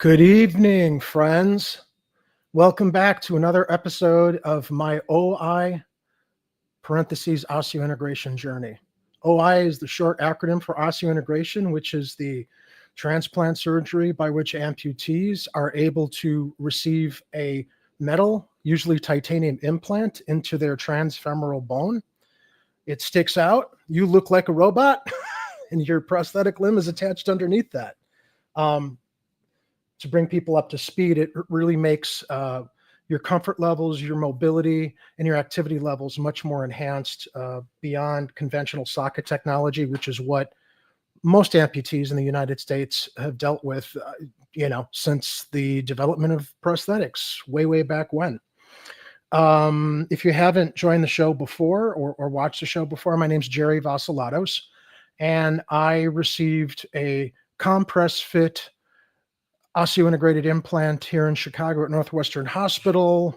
Good evening, friends. Welcome back to another episode of my OI parentheses osseointegration journey. OI is the short acronym for osseointegration, which is the transplant surgery by which amputees are able to receive a metal, usually titanium implant into their transfemoral bone. It sticks out, you look like a robot, and your prosthetic limb is attached underneath that. To bring people up to speed, it really makes your comfort levels, your mobility, and your activity levels much more enhanced beyond conventional socket technology, which is what most amputees in the United States have dealt with, since the development of prosthetics way back when. If you haven't joined the show before or watched the show before, my name's Jerry Vasilatos, and I received a Compress Fit Osseointegrated implant here in Chicago at Northwestern Hospital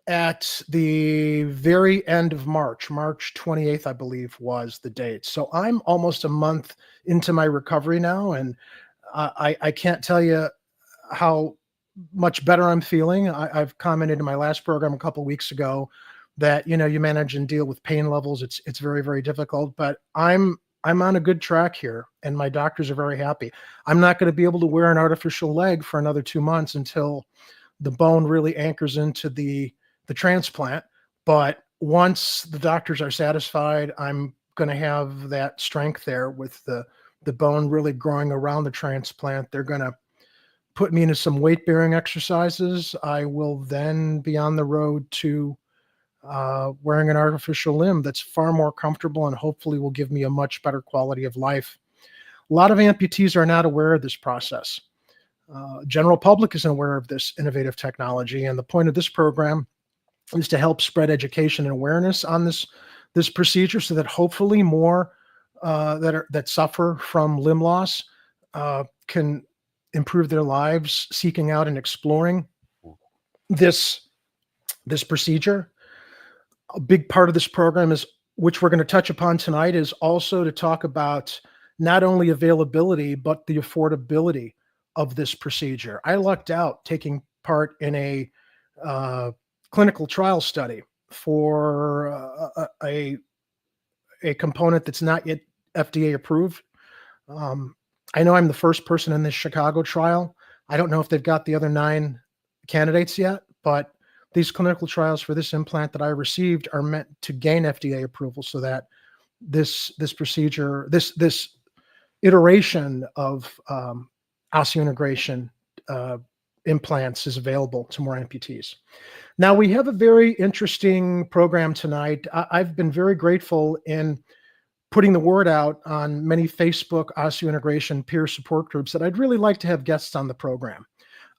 at the very end of March 28th, I believe was the date. So I'm almost a month into my recovery now, and I can't tell you how much better I'm feeling. I've commented in my last program a couple of weeks ago that, you manage and deal with pain levels. It's very difficult, but I'm on a good track here, and my doctors are very happy. I'm not going to be able to wear an artificial leg for another 2 months until the bone really anchors into the transplant. But once the doctors are satisfied, I'm going to have that strength there with the bone really growing around the transplant. They're going to put me into some weight-bearing exercises. I will then be on the road to wearing an artificial limb that's far more comfortable and hopefully will give me a much better quality of life. A lot of amputees are not aware of this process. General public isn't aware of this innovative technology, and the point of this program is to help spread education and awareness on this procedure, so that hopefully more that suffer from limb loss can improve their lives, seeking out and exploring this procedure. A big part of this program is, which we're going to touch upon tonight, is also to talk about not only availability, but the affordability of this procedure. I lucked out taking part in a clinical trial study for a component that's not yet FDA approved. I know I'm the first person in this Chicago trial. I don't know if they've got the other 9 candidates yet, but these clinical trials for this implant that I received are meant to gain FDA approval, so that this procedure, this iteration of osseointegration implants is available to more amputees. Now, we have a very interesting program tonight. I've been very grateful in putting the word out on many Facebook osseointegration peer support groups that I'd really like to have guests on the program.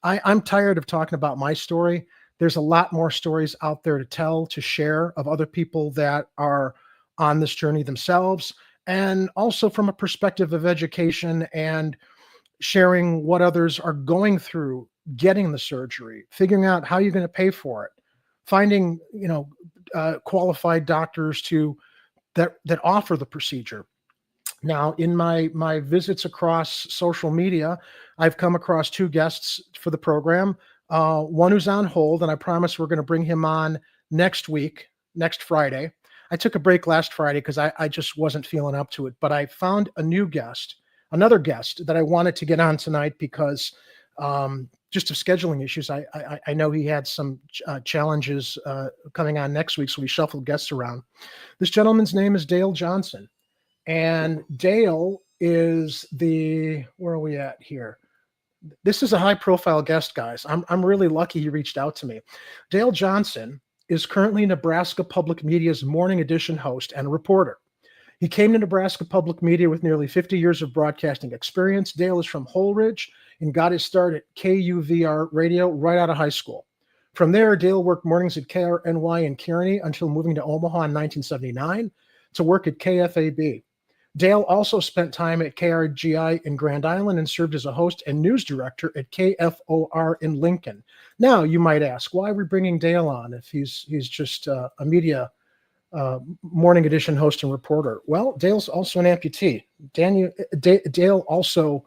I'm tired of talking about my story. There's a lot more stories out there to tell, to share, of other people that are on this journey themselves, and also from a perspective of education and sharing what others are going through, getting the surgery, figuring out how you're going to pay for it, finding qualified doctors that offer the procedure. Now, in my visits across social media, I've come across 2 guests for the program. One who's on hold, and I promise we're going to bring him on next week, next Friday. I took a break last Friday because I just wasn't feeling up to it, but I found another guest that I wanted to get on tonight because just of scheduling issues. I know he had some challenges coming on next week, so we shuffled guests around. This gentleman's name is Dale Johnson, and Dale is where are we at here? This is a high-profile guest, guys. I'm really lucky he reached out to me. Dale Johnson is currently Nebraska Public Media's morning edition host and reporter. He came to Nebraska Public Media with nearly 50 years of broadcasting experience. Dale is from Holdridge and got his start at KUVR Radio right out of high school. From there, Dale worked mornings at KRNY in Kearney until moving to Omaha in 1979 to work at KFAB. Dale also spent time at KRGI in Grand Island and served as a host and news director at KFOR in Lincoln. Now, you might ask, why are we bringing Dale on if he's just a media morning edition host and reporter? Well, Dale's also an amputee. Dale also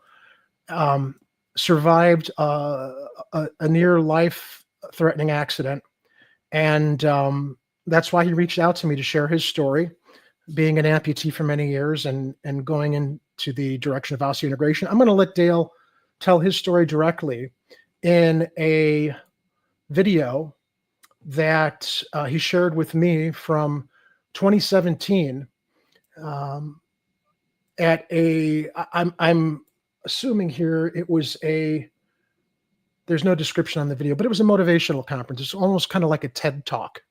survived a near life-threatening accident. And that's why he reached out to me to share his story, being an amputee for many years and going into the direction of osseointegration. I'm going to let Dale tell his story directly in a video that he shared with me from 2017 at I'm assuming here it was there's no description on the video, but it was a motivational conference. It's almost kind of like a TED Talk.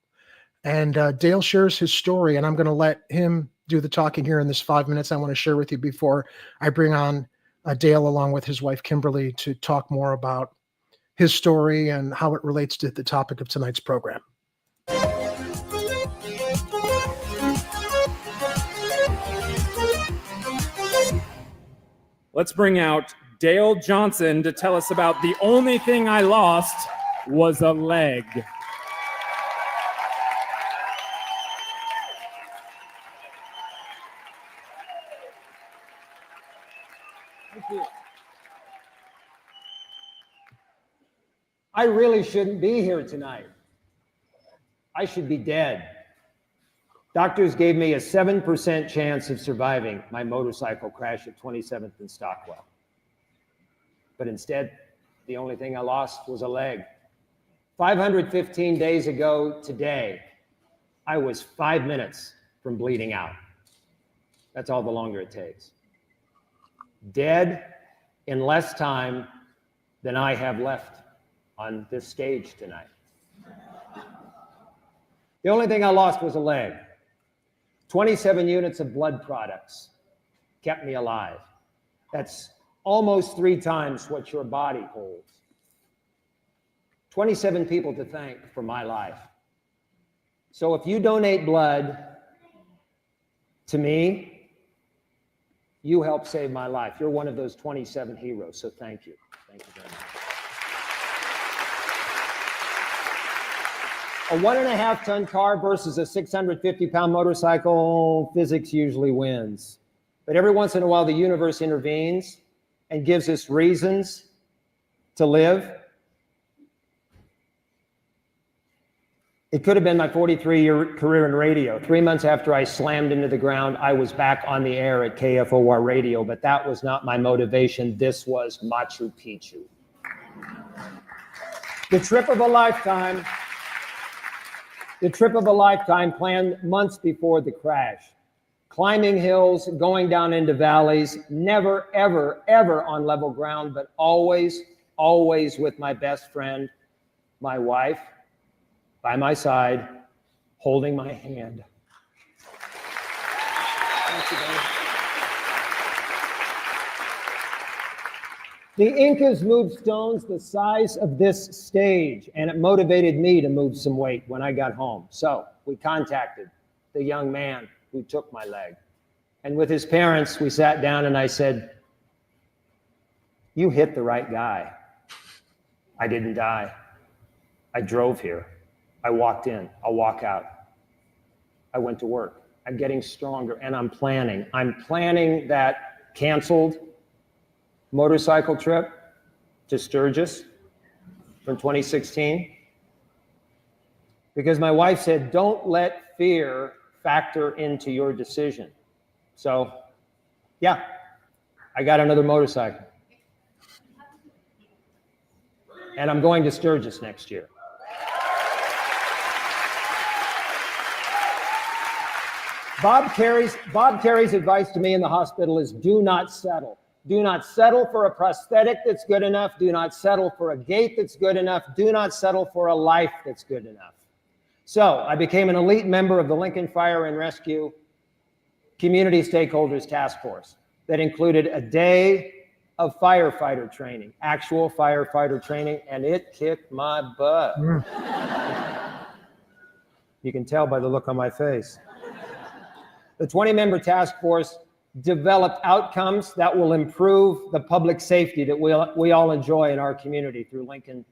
And Dale shares his story, and I'm going to let him do the talking here in this 5 minutes I want to share with you before I bring on Dale along with his wife, Kimberly, to talk more about his story and how it relates to the topic of tonight's program. Let's bring out Dale Johnson to tell us about the only thing I lost was a leg. I really shouldn't be here tonight. I should be dead. Doctors gave me a 7% chance of surviving my motorcycle crash at 27th and Stockwell. But instead, the only thing I lost was a leg. 515 days ago today, I was 5 minutes from bleeding out. That's all the longer it takes. Dead in less time than I have left on this stage tonight. The only thing I lost was a leg. 27 units of blood products kept me alive. That's almost 3 times what your body holds. 27 people to thank for my life. So if you donate blood to me, you help save my life. You're one of those 27 heroes, so thank you. Thank you very much. A 1.5-ton car versus a 650-pound motorcycle, physics usually wins. But every once in a while, the universe intervenes and gives us reasons to live. It could have been my 43-year career in radio. 3 months after I slammed into the ground, I was back on the air at KFOR radio, but that was not my motivation. This was Machu Picchu. The trip of a lifetime planned months before the crash. Climbing hills, going down into valleys, never, ever, ever on level ground, but always, always with my best friend, my wife, by my side, holding my hand. Thank you, Dave. The Incas moved stones the size of this stage, and it motivated me to move some weight when I got home. So we contacted the young man who took my leg. And with his parents, we sat down and I said, "You hit the right guy. I didn't die. I drove here. I walked in. I'll walk out. I went to work. I'm getting stronger, and I'm planning. I'm planning that canceled motorcycle trip to Sturgis from 2016 because my wife said, don't let fear factor into your decision. So, yeah, I got another motorcycle. And I'm going to Sturgis next year. Bob Carey's advice to me in the hospital is do not settle. Do not settle for a prosthetic that's good enough. Do not settle for a gait that's good enough. Do not settle for a life that's good enough. So I became an elite member of the Lincoln Fire and Rescue Community Stakeholders Task Force that included a day of firefighter training, actual firefighter training, and it kicked my butt. You can tell by the look on my face. The 20-member task force developed outcomes that will improve the public safety that we all enjoy in our community through Lincoln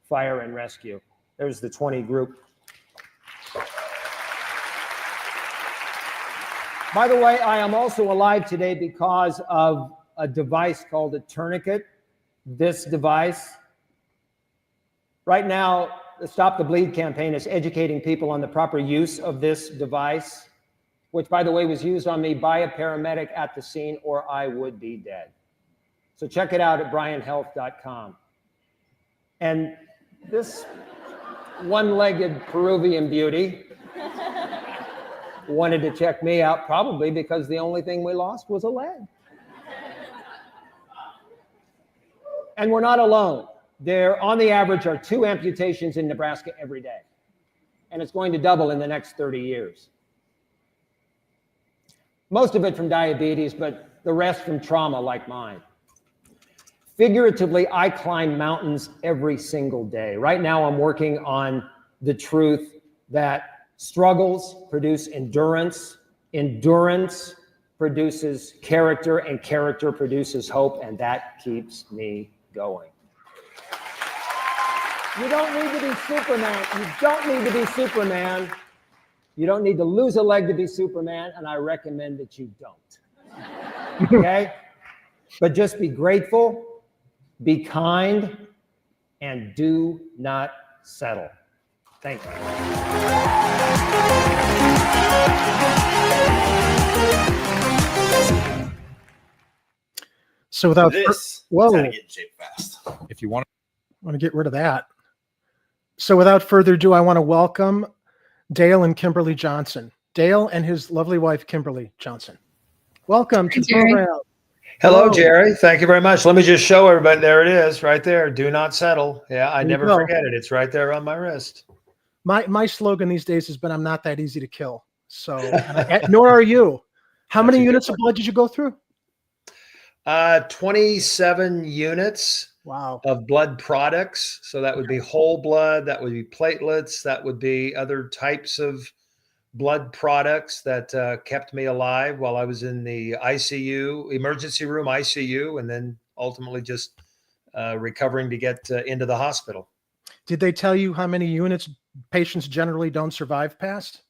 Fire and Rescue. There's the 20 group. By the way, I am also alive today because of a device called a tourniquet this device. Right now, the Stop the Bleed campaign is educating people on the proper use of this device, which, by the way, was used on me by a paramedic at the scene, or I would be dead. So check it out at bryanhealth.com. And this one-legged Peruvian beauty wanted to check me out, probably because the only thing we lost was a leg. And we're not alone. There, on the average, are 2 amputations in Nebraska every day. And it's going to double in the next 30 years. Most of it from diabetes, but the rest from trauma like mine. Figuratively, I climb mountains every single day. Right now, I'm working on the truth that struggles produce endurance, endurance produces character, and character produces hope, and that keeps me going. You don't need to be Superman. You don't need to be Superman. You don't need to lose a leg to be Superman, and I recommend that you don't. Okay? But just be grateful, be kind, and do not settle. Thank you. So without This whoa, is how to get in shape fast. If you want I want to get rid of that. So without further ado, I want to welcome Dale and Kimberly Johnson. Dale and his lovely wife, Kimberly Johnson. Welcome to the Jerry. program. Hello, Hello. Jerry. Thank you very much. Let me just show everybody. There it is, right there. Do not settle. Yeah, I There you never go. forget it. It's right there on my wrist. My slogan these days has been, I'm not that easy to kill. So, nor are you. How That's many a good units of blood did you go through? 27 units Wow. of blood products. So that would be whole blood, that would be platelets, that would be other types of blood products that kept me alive while I was in the ICU, emergency room ICU, and then ultimately just recovering to get into the hospital. Did they tell you how many units patients generally don't survive past?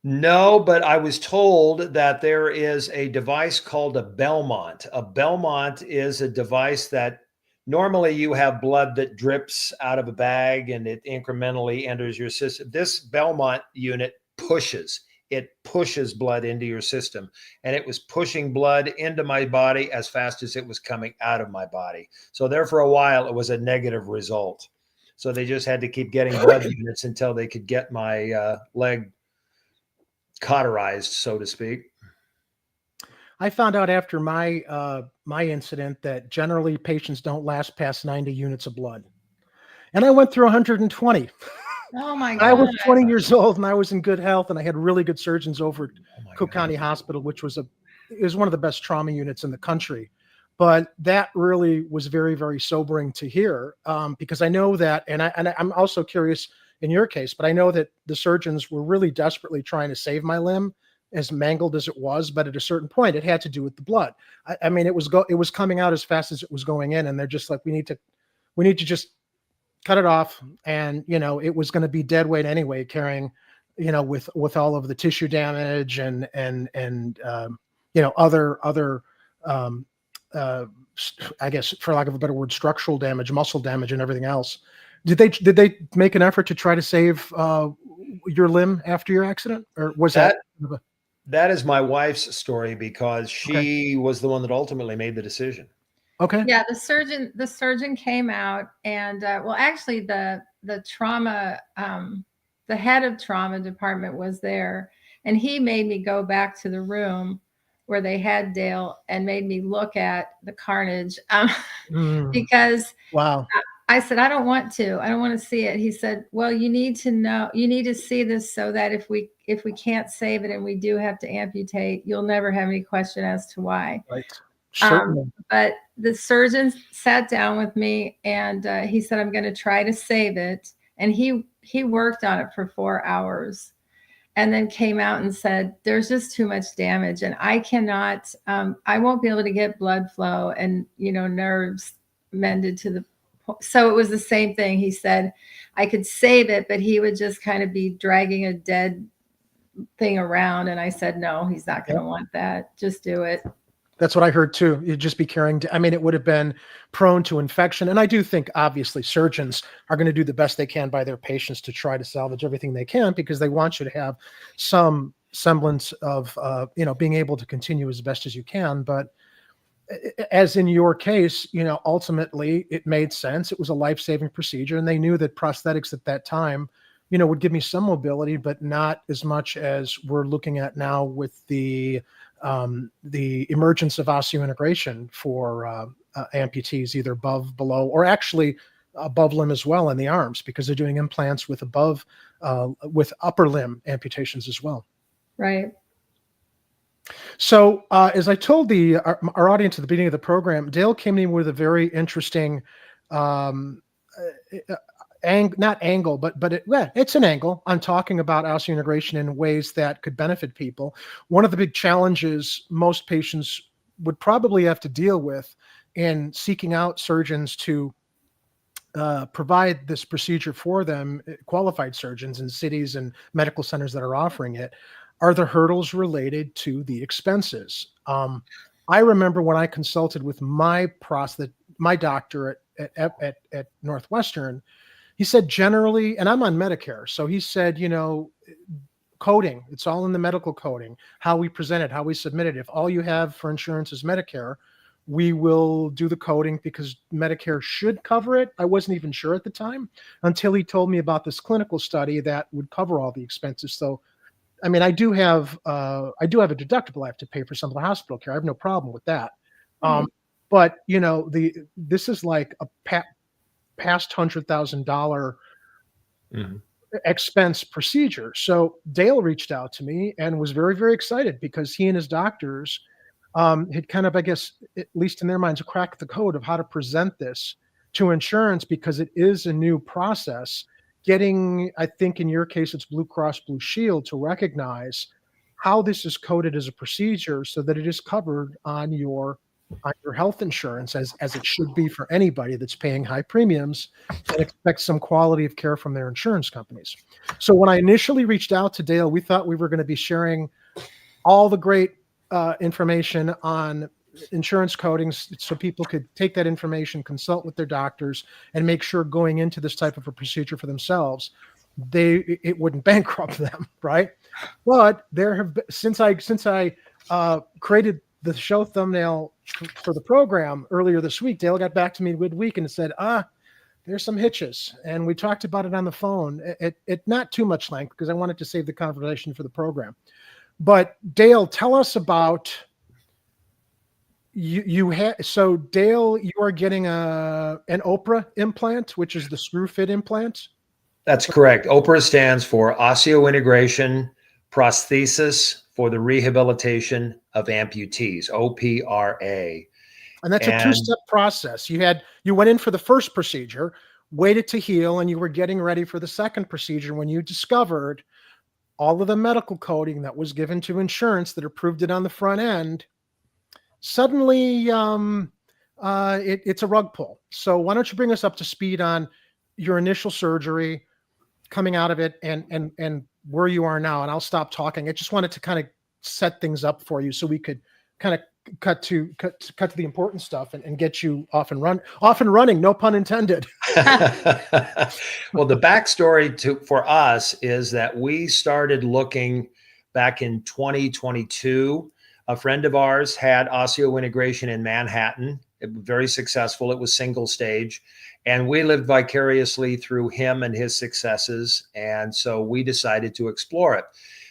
No, but I was told that there is a device called a Belmont. A Belmont is a device that normally you have blood that drips out of a bag and it incrementally enters your system. This Belmont unit pushes. It pushes blood into your system. And it was pushing blood into my body as fast as it was coming out of my body. So there for a while, it was a negative result. So they just had to keep getting blood units until they could get my leg cauterized, so to speak. I found out after my my incident that generally patients don't last past 90 units of blood. And I went through 120. Oh my I was God. 20 years old and I was in good health, and I had really good surgeons over at Oh my Cook God. County Hospital, which was one of the best trauma units in the country. But that really was very, very sobering to hear, because I know that, and I'm also curious in your case, but I know that the surgeons were really desperately trying to save my limb, as mangled as it was. But at a certain point, it had to do with the blood. I mean, it was coming out as fast as it was going in, and they're just like, we need to just cut it off. And it was going to be dead weight anyway, carrying, with all of the tissue damage and other I guess, for lack of a better word, structural damage, muscle damage, and everything else. Did they make an effort to try to save your limb after your accident, or was that? That is my wife's story, because she was the one that ultimately made the decision. Okay. Yeah, the surgeon came out, and well, actually, the trauma, the head of trauma department was there, and he made me go back to the room where they had Dale and made me look at the carnage, because Wow. I said, I don't want to see it. He said, well, you need to see this so that if we can't save it and we do have to amputate, you'll never have any question as to why. Right. Certainly. But the surgeon sat down with me, and he said, I'm going to try to save it. And he worked on it for 4 hours, and then came out and said, there's just too much damage, and I cannot, I won't be able to get blood flow and, nerves mended to the point. So it was the same thing. He said I could save it, but he would just kind of be dragging a dead thing around. And I said, no, he's not going to want that. Just do it. That's what I heard too. You'd just be carrying, I mean, it would have been prone to infection. And I do think obviously surgeons are going to do the best they can by their patients to try to salvage everything they can, because they want you to have some semblance of, being able to continue as best as you can. But as in your case, ultimately it made sense. It was a life-saving procedure, and they knew that prosthetics at that time, would give me some mobility, but not as much as we're looking at now with the emergence of osseointegration for amputees, either above, below, or actually above limb as well in the arms, because they're doing implants with upper limb amputations as well. Right. So as I told our audience at the beginning of the program, Dale came in with a very interesting not angle, but it's an angle on talking about osseointegration in ways that could benefit people. One of the big challenges most patients would probably have to deal with in seeking out surgeons to provide this procedure for them, qualified surgeons in cities and medical centers that are offering it, are the hurdles related to the expenses. I remember when I consulted with my doctor at Northwestern, he said generally, and I'm on Medicare, so he said, coding, it's all in the medical coding, how we present it, how we submit it. If all you have for insurance is Medicare, we will do the coding because Medicare should cover it. I wasn't even sure at the time until he told me about this clinical study that would cover all the expenses. So, I mean, I do have a deductible I have to pay for some of the hospital care. I have no problem with that. But this is like a past $100,000 expense procedure. So Dale reached out to me and was very, very excited because he and his doctors had kind of, I guess, at least in their minds, cracked the code of how to present this to insurance, because it is a new process. Getting, I think in your case, it's Blue Cross Blue Shield to recognize how this is coded as a procedure so that it is covered on your health insurance as it should be for anybody that's paying high premiums and expects some quality of care from their insurance companies. So when I initially reached out to Dale, we thought we were going to be sharing all the great information on insurance codings so people could take that information, consult with their doctors, and make sure going into this type of a procedure for themselves, it wouldn't bankrupt them, right? But there have been, since I created the show thumbnail for the program earlier this week, Dale got back to me midweek and said, there's some hitches. And we talked about it on the phone at not too much length because I wanted to save the conversation for the program. But Dale, tell us about so Dale, you are getting an OPRA implant, which is the screw fit implant. That's correct. OPRA stands for osseointegration prosthesis for the rehabilitation of amputees, OPRA. And that's a two-step process. You went in for the first procedure, waited to heal, and you were getting ready for the second procedure when you discovered all of the medical coding that was given to insurance that approved it on the front end. Suddenly, it's a rug pull. So why don't you bring us up to speed on your initial surgery, coming out of it, and where you are now? And I'll stop talking. I just wanted to kind of set things up for you so we could kind of cut to the important stuff and get you off and running, no pun intended. Well, the backstory for us is that we started looking back in 2022. A friend of ours had osseointegration in Manhattan. It was very successful. It was single stage. And we lived vicariously through him and his successes. And so we decided to explore it.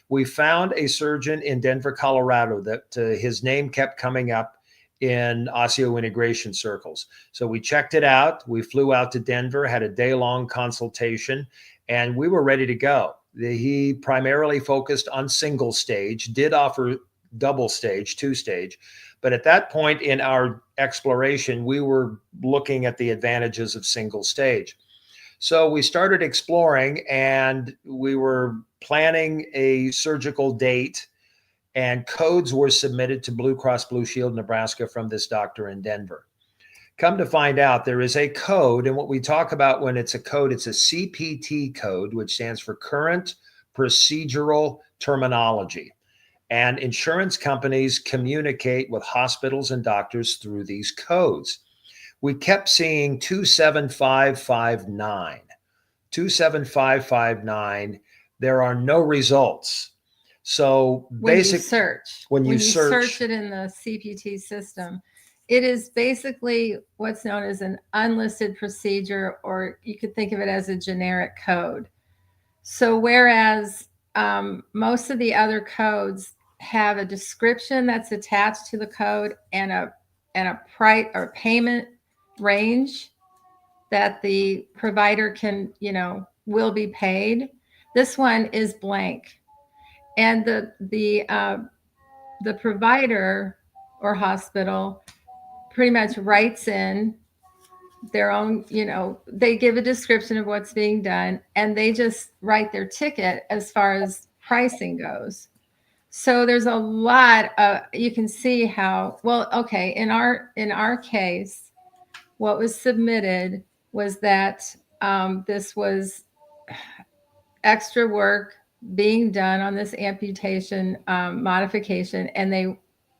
We found a surgeon in Denver, Colorado that his name kept coming up in osseointegration circles. So we checked it out. We flew out to Denver, had a day-long consultation, and we were ready to go. He primarily focused on single stage, did offer double stage, two stage. But at that point in our exploration, we were looking at the advantages of single stage. So we started exploring, and we were planning a surgical date, and codes were submitted to Blue Cross Blue Shield Nebraska from this doctor in Denver. Come to find out, there is a code, and what we talk about when it's a code, it's a CPT code, which stands for Current Procedural Terminology. And insurance companies communicate with hospitals and doctors through these codes. We kept seeing 27559. 27559, there are no results. So When you basic search, when you search it in the CPT system, it is basically what's known as an unlisted procedure, or you could think of it as a generic code. So whereas most of the other codes have a description that's attached to the code and a price or payment range that the provider can, will be paid, this one is blank. And the provider or hospital pretty much writes in their own, they give a description of what's being done, and they just write their ticket as far as pricing goes. So there's a lot of, you can see how, well, okay, in our case, what was submitted was that this was extra work being done on this amputation modification, and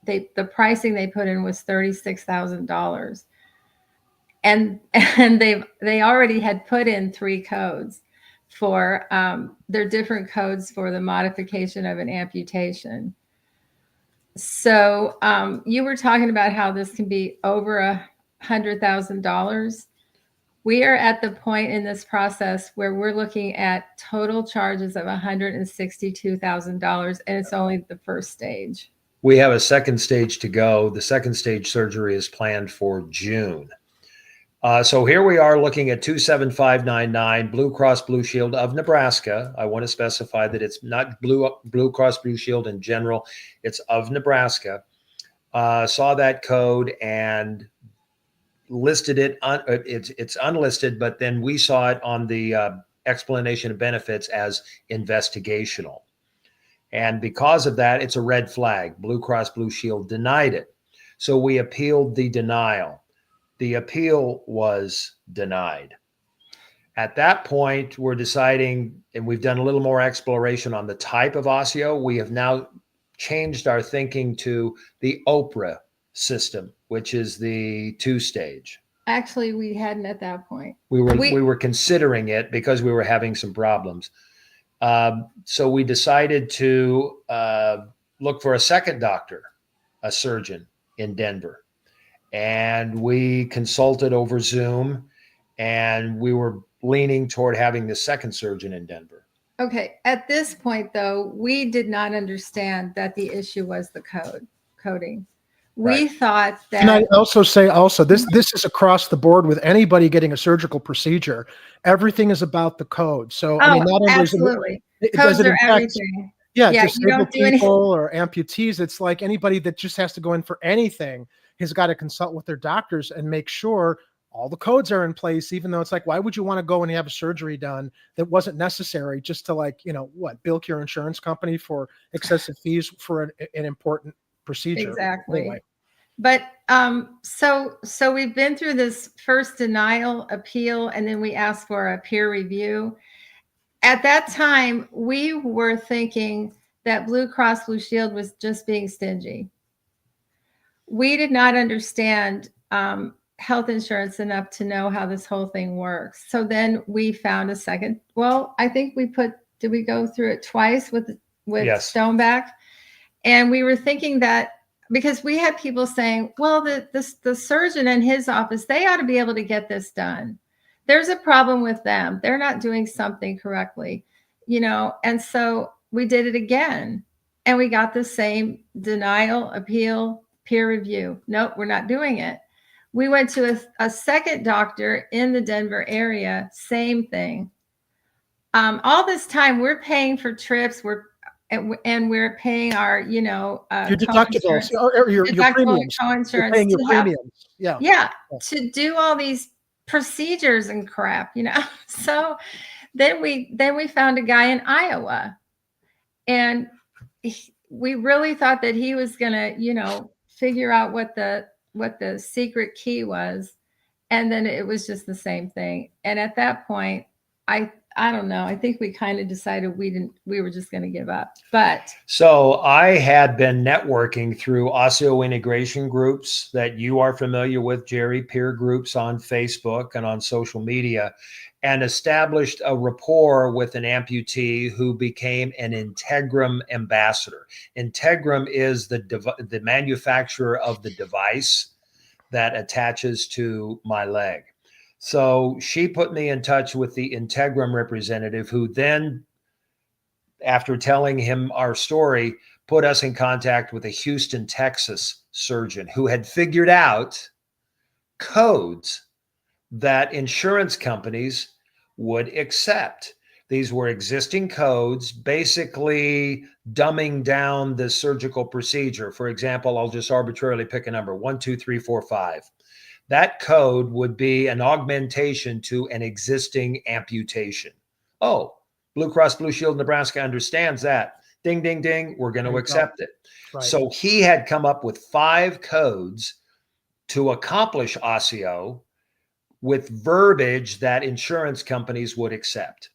the pricing they put in was $36,000, and they already had put in 3 codes for their different codes for the modification of an amputation. So you were talking about how this can be over $100,000. We are at the point in this process where we're looking at total charges of $162,000, and it's only the first stage. We have a second stage to go. The second stage surgery is planned for June. So here we are looking at 27599, Blue Cross Blue Shield of Nebraska. I want to specify that it's not Blue Cross Blue Shield in general. It's of Nebraska. Saw that code and listed it. It's unlisted, but then we saw it on the explanation of benefits as investigational. And because of that, it's a red flag. Blue Cross Blue Shield denied it. So we appealed the denial. The appeal was denied. At that point, we're deciding, and we've done a little more exploration on the type of osseo. We have now changed our thinking to the OPRA system, which is the 2-stage. Actually, we hadn't at that point. We were considering it because we were having some problems. So we decided to look for a second doctor, a surgeon in Denver. And we consulted over Zoom, and we were leaning toward having the second surgeon in Denver. Okay. At this point, though, we did not understand that the issue was the coding. We thought that. Can I also say this is across the board with anybody getting a surgical procedure. Everything is about the code. So I mean, not only absolutely. does it Codes are impact, everything. yeah, Yeah, disabled you don't do people or amputees. It's like anybody that just has to go in for anything has got to consult with their doctors and make sure all the codes are in place, even though it's like, why would you want to go and have a surgery done that wasn't necessary just to bilk your insurance company for excessive fees for an important procedure? Exactly. Anyway. But so we've been through this first denial appeal, and then we asked for a peer review. At that time, we were thinking that Blue Cross Blue Shield was just being stingy. We did not understand health insurance enough to know how this whole thing works. So then we found a second. Well, I think did we go through it twice with Yes. Stoneback? And we were thinking that because we had people saying, well, the surgeon in his office, they ought to be able to get this done. There's a problem with them. They're not doing something correctly, and so we did it again, and we got the same denial, appeal, peer review. Nope, we're not doing it. We went to a second doctor in the Denver area, same thing. All this time we're paying for trips, we're paying our, your deductibles or your premiums. Co-insurance. You're paying your premiums. Yeah, to do all these procedures and crap, So then we found a guy in Iowa, and we really thought that he was gonna, figure out what the secret key was, and then it was just the same thing. And at that point, I I don't know. I think we kind of decided we were just going to give up. But So I had been networking through osseointegration groups that you are familiar with, Jerry, peer groups on Facebook and on social media, and established a rapport with an amputee who became an Integrum ambassador. Integrum is the manufacturer of the device that attaches to my leg. So she put me in touch with the Integrum representative, who then, after telling him our story, put us in contact with a Houston, Texas surgeon who had figured out codes that insurance companies would accept. These were existing codes, basically dumbing down the surgical procedure. For example, I'll just arbitrarily pick a number, 1, 2, 3, 4, 5. That code would be an augmentation to an existing amputation. Oh, Blue Cross Blue Shield Nebraska understands that. Ding, ding, ding. We're going to accept it. Right. So he had come up with 5 codes to accomplish osseo with verbiage that insurance companies would accept.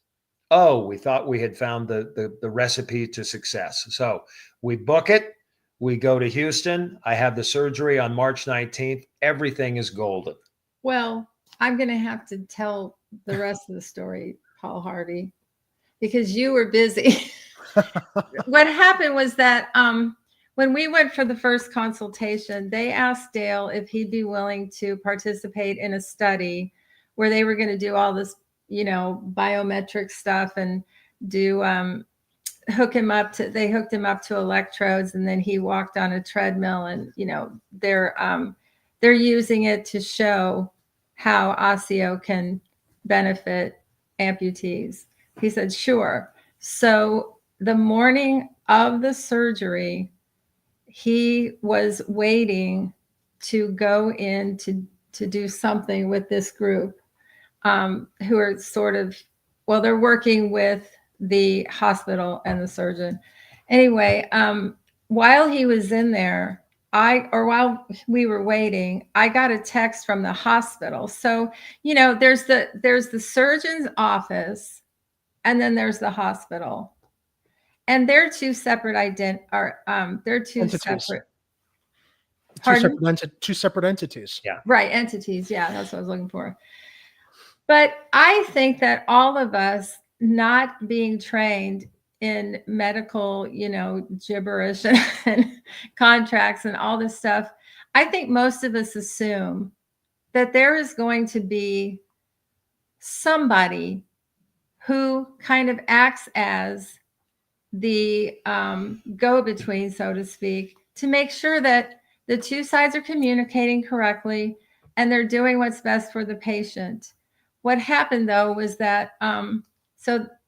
Oh, we thought we had found the recipe to success. So we book it. We go to Houston. I have the surgery on March 19th. Everything is golden. well, I'm going to have to tell the rest of the story, Paul Harvey, because you were busy. What happened was that when we went for the first consultation, they asked Dale if he'd be willing to participate in a study where they were going to do all this, biometric stuff and do they hooked him up to electrodes, and then he walked on a treadmill, and they're using it to show how osseo can benefit amputees. He said, sure. So the morning of the surgery, he was waiting to go in to do something with this group who are they're working with the hospital and the surgeon. Anyway, while he was in there, while we were waiting, I got a text from the hospital. So, there's the surgeon's office, and then there's the hospital. And they're two separate Entities. separate. Two separate entities. Yeah. Right, entities. Yeah, that's what I was looking for. But I think that all of us not being trained in medical, gibberish and contracts and all this stuff, I think most of us assume that there is going to be somebody who kind of acts as the go-between, so to speak, to make sure that the two sides are communicating correctly and they're doing what's best for the patient. What happened though was that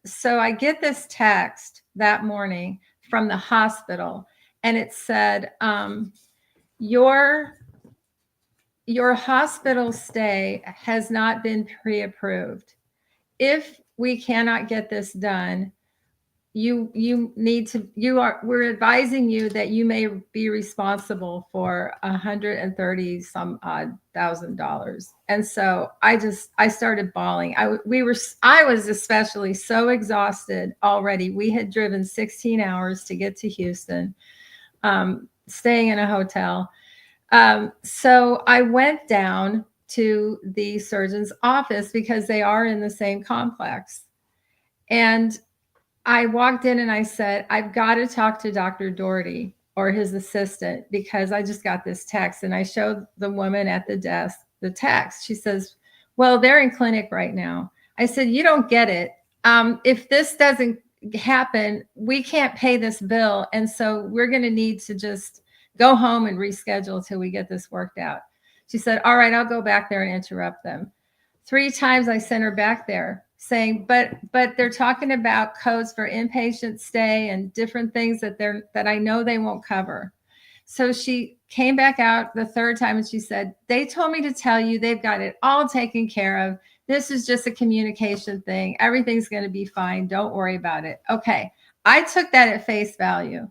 so I get this text that morning from the hospital, and it said, your hospital stay has not been pre-approved. If we cannot get this done, we're advising you that you may be responsible for $130 some odd $1,000. And so I started bawling. I was especially so exhausted already. We had driven 16 hours to get to Houston, staying in a hotel. So I went down to the surgeon's office because they are in the same complex. And I walked in and I said, I've got to talk to Dr. Doherty or his assistant because I just got this text. And I showed the woman at the desk the text. She says, well, they're in clinic right now. I said, you don't get it. If this doesn't happen, we can't pay this bill. And so we're going to need to just go home and reschedule till we get this worked out. She said, all right, I'll go back there and interrupt them. 3 times I sent her back there saying, but they're talking about codes for inpatient stay and different things that I know they won't cover. So she came back out the 3rd time and she said, they told me to tell you they've got it all taken care of. This is just a communication thing. Everything's going to be fine. Don't worry about it. Okay. I took that at face value.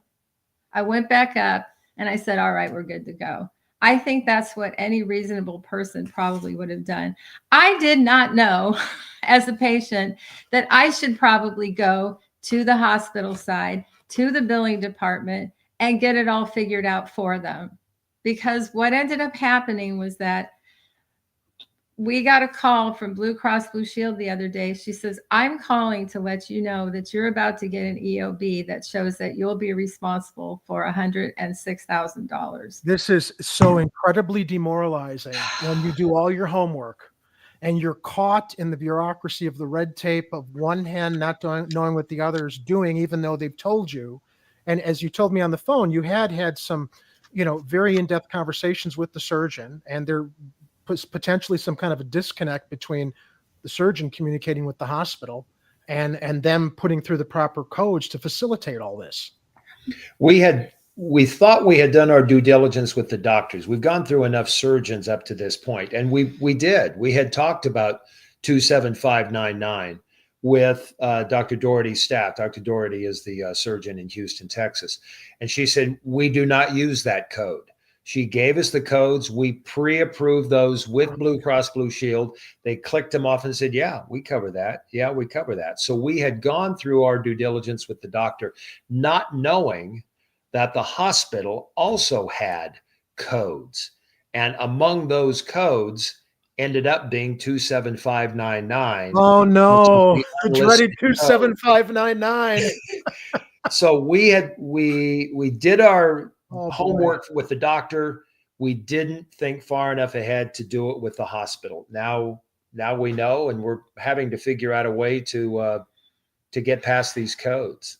I went back up and I said, all right, we're good to go. I think that's what any reasonable person probably would have done. I did not know as a patient that I should probably go to the hospital side, to the billing department, and get it all figured out for them. Because what ended up happening was that we got a call from Blue Cross Blue Shield the other day. She says, I'm calling to let you know that you're about to get an EOB that shows that you'll be responsible for $106,000. This is so incredibly demoralizing when you do all your homework and you're caught in the bureaucracy of the red tape of one hand not knowing what the other is doing, even though they've told you. And as you told me on the phone, you had some, very in-depth conversations with the surgeon, and there was potentially some kind of a disconnect between the surgeon communicating with the hospital and them putting through the proper codes to facilitate all this. We thought we had done our due diligence with the doctors. We've gone through enough surgeons up to this point, and we did. We had talked about 27599 with Dr. Doherty's staff. Dr. Doherty is the surgeon in Houston, Texas. And she said, we do not use that code. She gave us the codes. We pre-approved those with Blue Cross Blue Shield. They clicked them off and said, yeah, we cover that. Yeah, we cover that. So we had gone through our due diligence with the doctor, not knowing that the hospital also had codes. And among those codes ended up being 27599. Oh no, the dreaded 27599. So we did our homework with the doctor. We didn't think far enough ahead to do it with the hospital. Now we know, and we're having to figure out a way to get past these codes.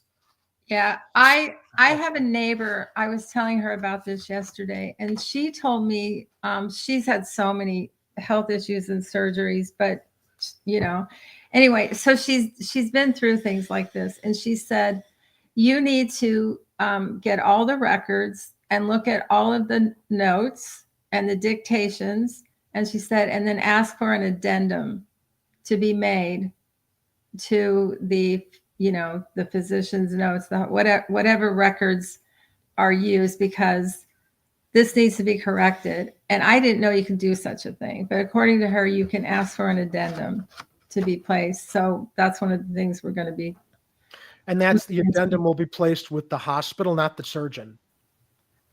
Yeah, I have a neighbor. I was telling her about this yesterday, and she told me she's had so many health issues and surgeries, but anyway, so she's been through things like this, and she said, you need to get all the records and look at all of the notes and the dictations. And she said, and then ask for an addendum to be made to the, the physician's notes, whatever records are used, because this needs to be corrected. And I didn't know you could do such a thing, but according to her, you can ask for an addendum to be placed. So that's one of the things we're going to be. And that's the addendum will be placed with the hospital, not the surgeon.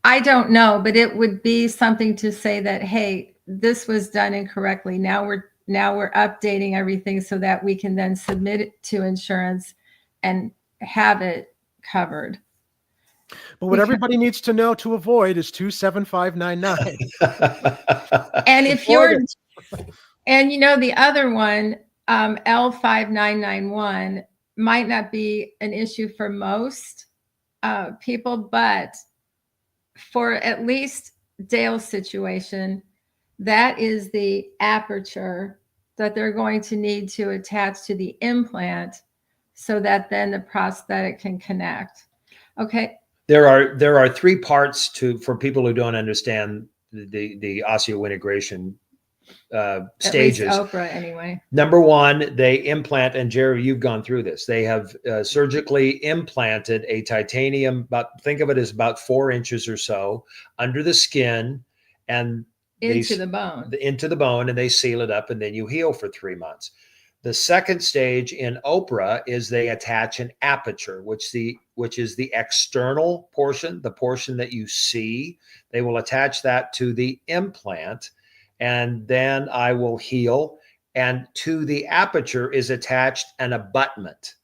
I don't know, but it would be something to say that, hey, this was done incorrectly. Now we're updating everything so that we can then submit it to insurance and have it covered. But what everybody needs to know to avoid is 27599. And if you're, and the other one, L5991, might not be an issue for most people, but for at least Dale's situation, that is the aperture that they're going to need to attach to the implant so that then the prosthetic can connect. Okay. There are three parts for people who don't understand the osseointegration stages. At least Oprah, anyway. Number one, they implant, and Jerry, you've gone through this. They have surgically implanted a titanium, think of it as about 4 inches or so under the skin and into the bone, and they seal it up, and then you heal for 3 months. The second stage in Oprah is they attach an aperture, which is the external portion, the portion that you see. They will attach that to the implant, and then I will heal. And to the aperture is attached an abutment.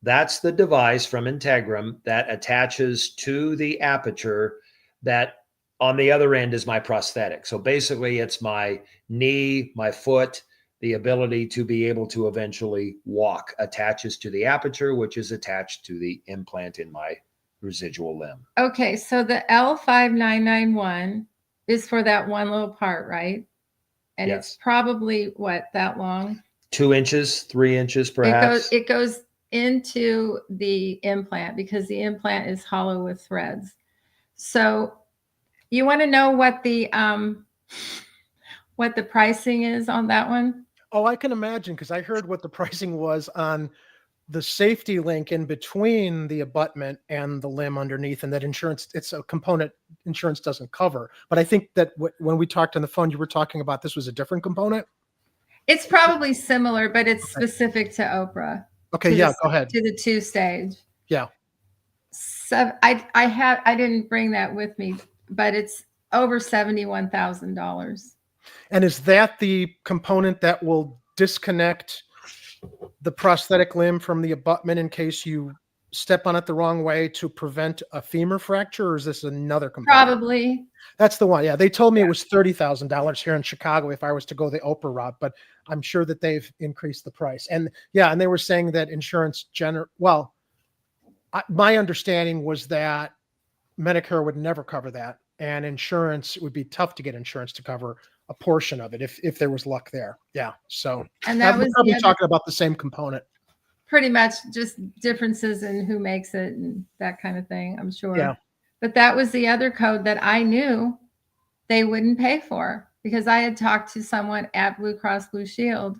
That's the device from Integrum that attaches to the aperture that on the other end is my prosthetic. So basically it's my knee, my foot, the ability to be able to eventually walk attaches to the aperture, which is attached to the implant in my residual limb. Okay, so the L5991 is for that one little part, right? And yes. It's probably that long? 2 inches, 3 inches, perhaps. It goes into the implant because the implant is hollow with threads. So you want to know what the pricing is on that one? Oh, I can imagine, because I heard what the pricing was on the safety link in between the abutment and the limb underneath, and that insurance, it's a component insurance doesn't cover. But I think that when we talked on the phone, you were talking about this was a different component. It's probably similar, but it's specific to Oprah. Okay, to yeah, the, go ahead. to the 2-stage. Yeah. So I didn't bring that with me, but it's over $71,000. And is that the component that will disconnect the prosthetic limb from the abutment in case you step on it the wrong way to prevent a femur fracture, or is this another component? Probably. That's the one. Yeah, they told me it was $30,000 here in Chicago if I was to go the Oprah route, but I'm sure that they've increased the price. And yeah, and they were saying that insurance my understanding was that Medicare would never cover that, and insurance, it would be tough to get insurance to cover a portion of it if there was luck there. Yeah. So And that was probably talking about the same component. pretty much just differences in who makes it and that kind of thing, I'm sure. Yeah. But that was the other code that I knew they wouldn't pay for, because I had talked to someone at Blue Cross Blue Shield,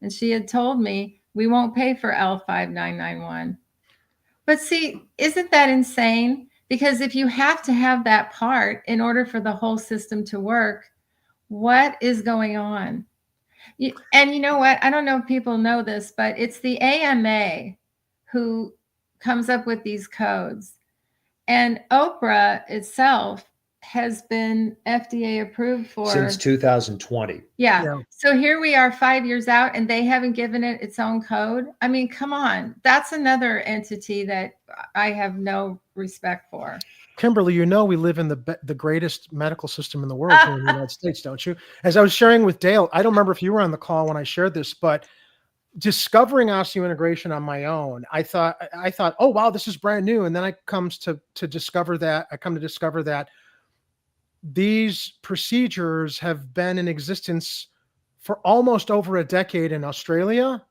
and she had told me, we won't pay for L5991. But see, isn't that insane? Because if you have to have that part in order for the whole system to work, what is going on? And you know what? I don't know if people know this, but it's the AMA who comes up with these codes. And Oprah itself has been FDA approved for since 2020. Yeah. So here we are 5 years out and they haven't given it its own code. I mean, come on. That's another entity that I have no respect for. Kimberly, you know we live in the greatest medical system in the world here in the United States, don't you? As I was sharing with Dale, I don't remember if you were on the call when I shared this, but discovering osseointegration on my own, I thought, oh wow, this is brand new. And then I come to discover that these procedures have been in existence for almost over a decade in Australia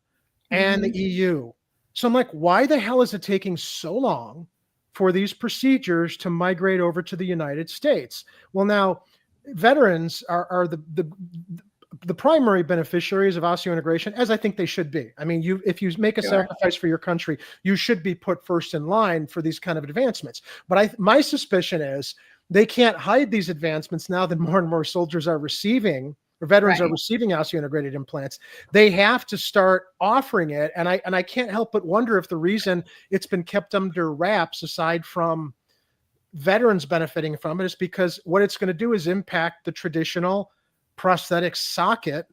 and the EU. So I'm like, why the hell is it taking so long for these procedures to migrate over to the United States? Well, now veterans are the primary beneficiaries of osseointegration, as I think they should be. I mean, if you make a sacrifice for your country, you should be put first in line for these kind of advancements. But my suspicion is they can't hide these advancements now that more and more soldiers are receiving, or veterans are receiving osseointegrated implants. They have to start offering it. And I can't help but wonder if the reason it's been kept under wraps, aside from veterans benefiting from it, is because what it's going to do is impact the traditional prosthetic socket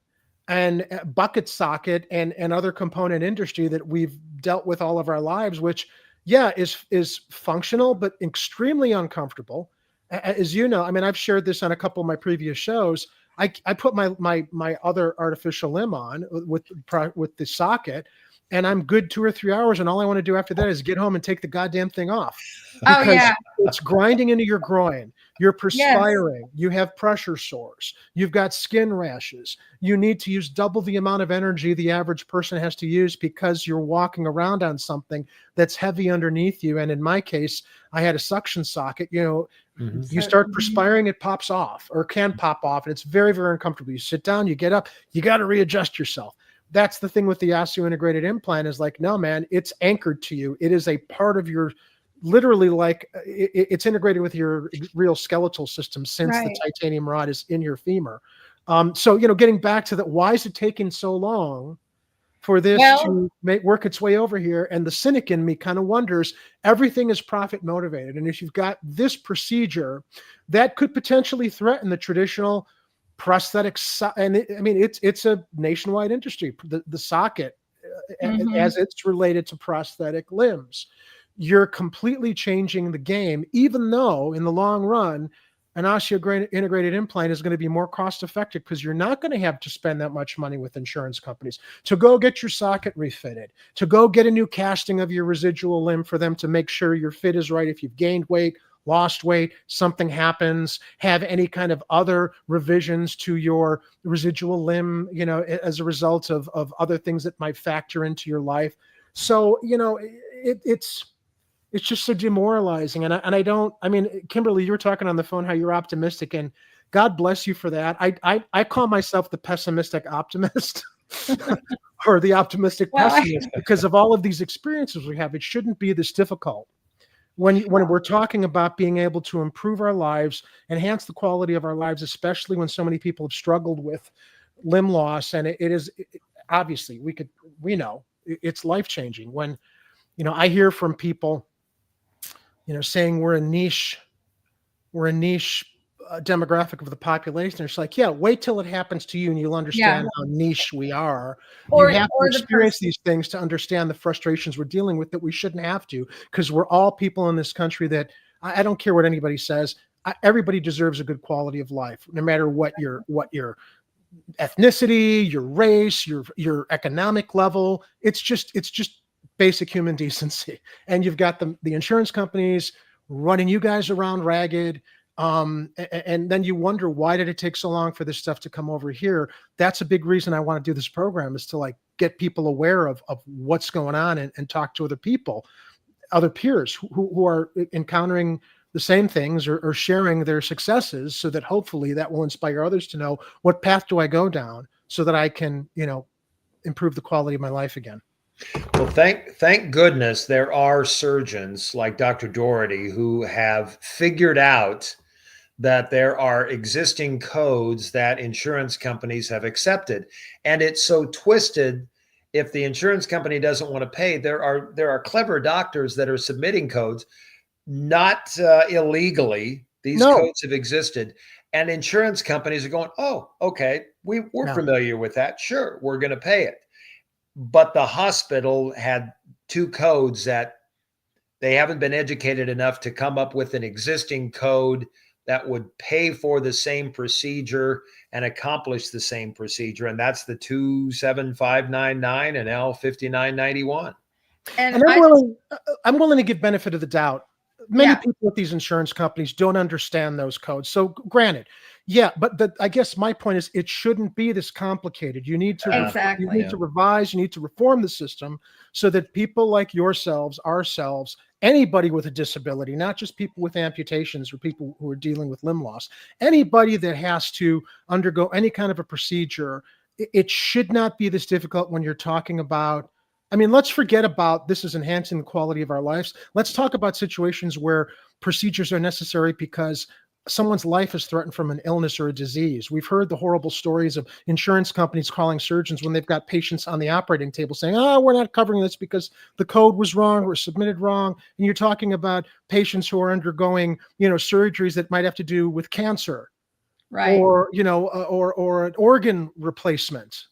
and bucket socket and other component industry that we've dealt with all of our lives, which is functional, but extremely uncomfortable. As you know, I mean, I've shared this on a couple of my previous shows. I put my other artificial limb on with the socket, and I'm good 2 or 3 hours. And all I want to do after that is get home and take the goddamn thing off. Because it's grinding into your groin. You're perspiring. You have pressure sores. You've got skin rashes. You need to use double the amount of energy the average person has to use because you're walking around on something that's heavy underneath you. And in my case, I had a suction socket. You start perspiring, it pops off or can pop off. And it's very, very uncomfortable. You sit down, you get up, you got to readjust yourself. That's the thing with the osseointegrated implant is like, no, man, it's anchored to you. It is a part of your, literally like it's integrated with your real skeletal system since the titanium rod is in your femur. So, getting back to that, why is it taking so long for this to work its way over here? And the cynic in me kind of wonders, everything is profit motivated. And if you've got this procedure that could potentially threaten the traditional prosthetic, it's a nationwide industry, the socket, as it's related to prosthetic limbs. You're completely changing the game, even though in the long run, an osseointegrated implant is going to be more cost effective because you're not going to have to spend that much money with insurance companies to go get your socket refitted, to go get a new casting of your residual limb for them to make sure your fit is right. If you've gained weight, lost weight, something happens, have any kind of other revisions to your residual limb, as a result of other things that might factor into your life. So, it's just so demoralizing. And Kimberly, you were talking on the phone how you're optimistic, and God bless you for that. I call myself the pessimistic optimist. or the optimistic Well, pessimist because of all of these experiences we have. It shouldn't be this difficult. When we're talking about being able to improve our lives, enhance the quality of our lives, especially when so many people have struggled with limb loss, and it is obviously we know it's life changing. When I hear from people, saying we're a niche demographic of the population. It's like, yeah, wait till it happens to you and you'll understand how niche we are. Or, you have or to the experience person, these things to understand the frustrations we're dealing with that we shouldn't have to, because we're all people in this country that I don't care what anybody says. Everybody deserves a good quality of life, no matter what your ethnicity, your race, your economic level. It's just basic human decency. And you've got the insurance companies running you guys around ragged. And then you wonder, why did it take so long for this stuff to come over here? That's a big reason I want to do this program, is to get people aware of what's going on and talk to other people, other peers who are encountering the same things or sharing their successes, so that hopefully that will inspire others to know, what path do I go down so that I can, improve the quality of my life again. Well, thank goodness there are surgeons like Dr. Doherty who have figured out that there are existing codes that insurance companies have accepted. And it's so twisted. If the insurance company doesn't want to pay, there are clever doctors that are submitting codes, not illegally. These codes have existed. And insurance companies are going, oh, okay, we're familiar with that. Sure, we're going to pay it. But the hospital had two codes that they haven't been educated enough to come up with an existing code that would pay for the same procedure and accomplish the same procedure. And that's the 27599 and L5991. and I'm willing to give benefit of the doubt. Many people at these insurance companies don't understand those codes. So granted, but I guess my point is, it shouldn't be this complicated. You need to revise, you need to reform the system so that people like yourselves, ourselves, anybody with a disability, not just people with amputations or people who are dealing with limb loss, anybody that has to undergo any kind of a procedure, it should not be this difficult when you're talking about. Let's forget about this is enhancing the quality of our lives. Let's talk about situations where procedures are necessary because someone's life is threatened from an illness or a disease. We've heard the horrible stories of insurance companies calling surgeons when they've got patients on the operating table saying, oh, we're not covering this because the code was wrong or submitted wrong. And you're talking about patients who are undergoing, surgeries that might have to do with cancer, right? Or, or an organ replacement.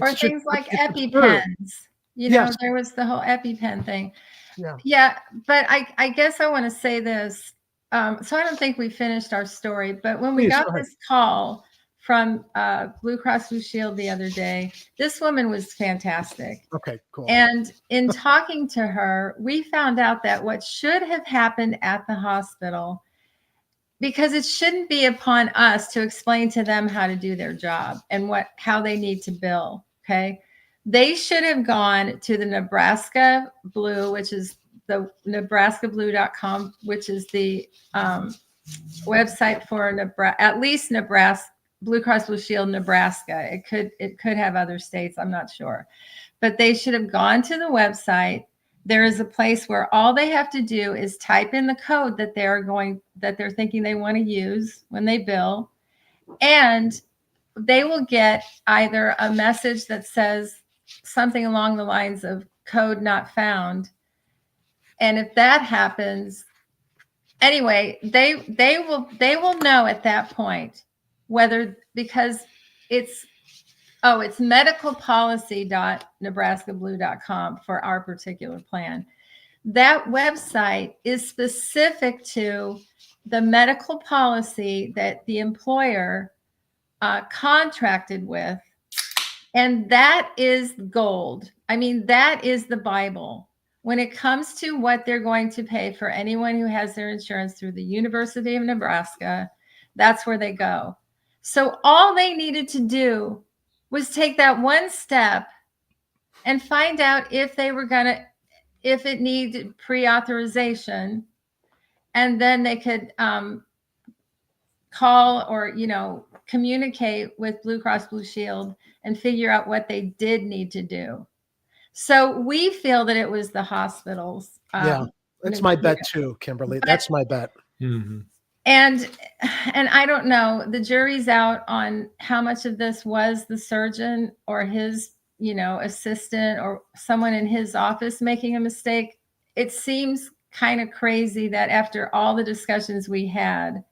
Or things like EpiPens. There was the whole EpiPen thing. Yeah. But I guess I want to say this. So I don't think we finished our story, but when we got this call from Blue Cross Blue Shield the other day, this woman was fantastic. Okay, cool. And in talking to her, we found out that what should have happened at the hospital, because it shouldn't be upon us to explain to them how to do their job and how they need to bill. Okay. They should have gone to the Nebraska Blue, which is the nebraskablue.com, which is the website for Nebraska Blue Cross Blue Shield Nebraska. It could have other states, I'm not sure, but they should have gone to the website. There is a place where all they have to do is type in the code that they're thinking they want to use when they bill, and they will get either a message that says something along the lines of code not found. And if that happens, anyway, they will know at that point whether, because it's medicalpolicy.nebraskablue.com for our particular plan. That website is specific to the medical policy that the employer contracted with. And that is gold. That is the Bible. When it comes to what they're going to pay for anyone who has their insurance through the University of Nebraska, that's where they go. So all they needed to do was take that one step and find out if it needed pre-authorization, and then they could call or, communicate with Blue Cross Blue Shield and figure out what they did need to do. So we feel that it was the hospitals. Yeah, that's my bet too, Kimberly. That's my bet. Mm-hmm. And I don't know, the jury's out on how much of this was the surgeon or his, assistant or someone in his office making a mistake. It seems kind of crazy that after all the discussions we had,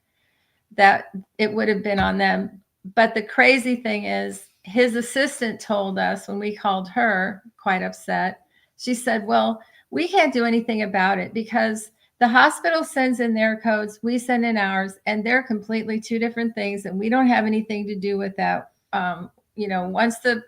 that it would have been on them. But the crazy thing is, his assistant told us when we called her, quite upset, she said, well, we can't do anything about it because the hospital sends in their codes, we send in ours, and they're completely two different things, and we don't have anything to do with that. Once the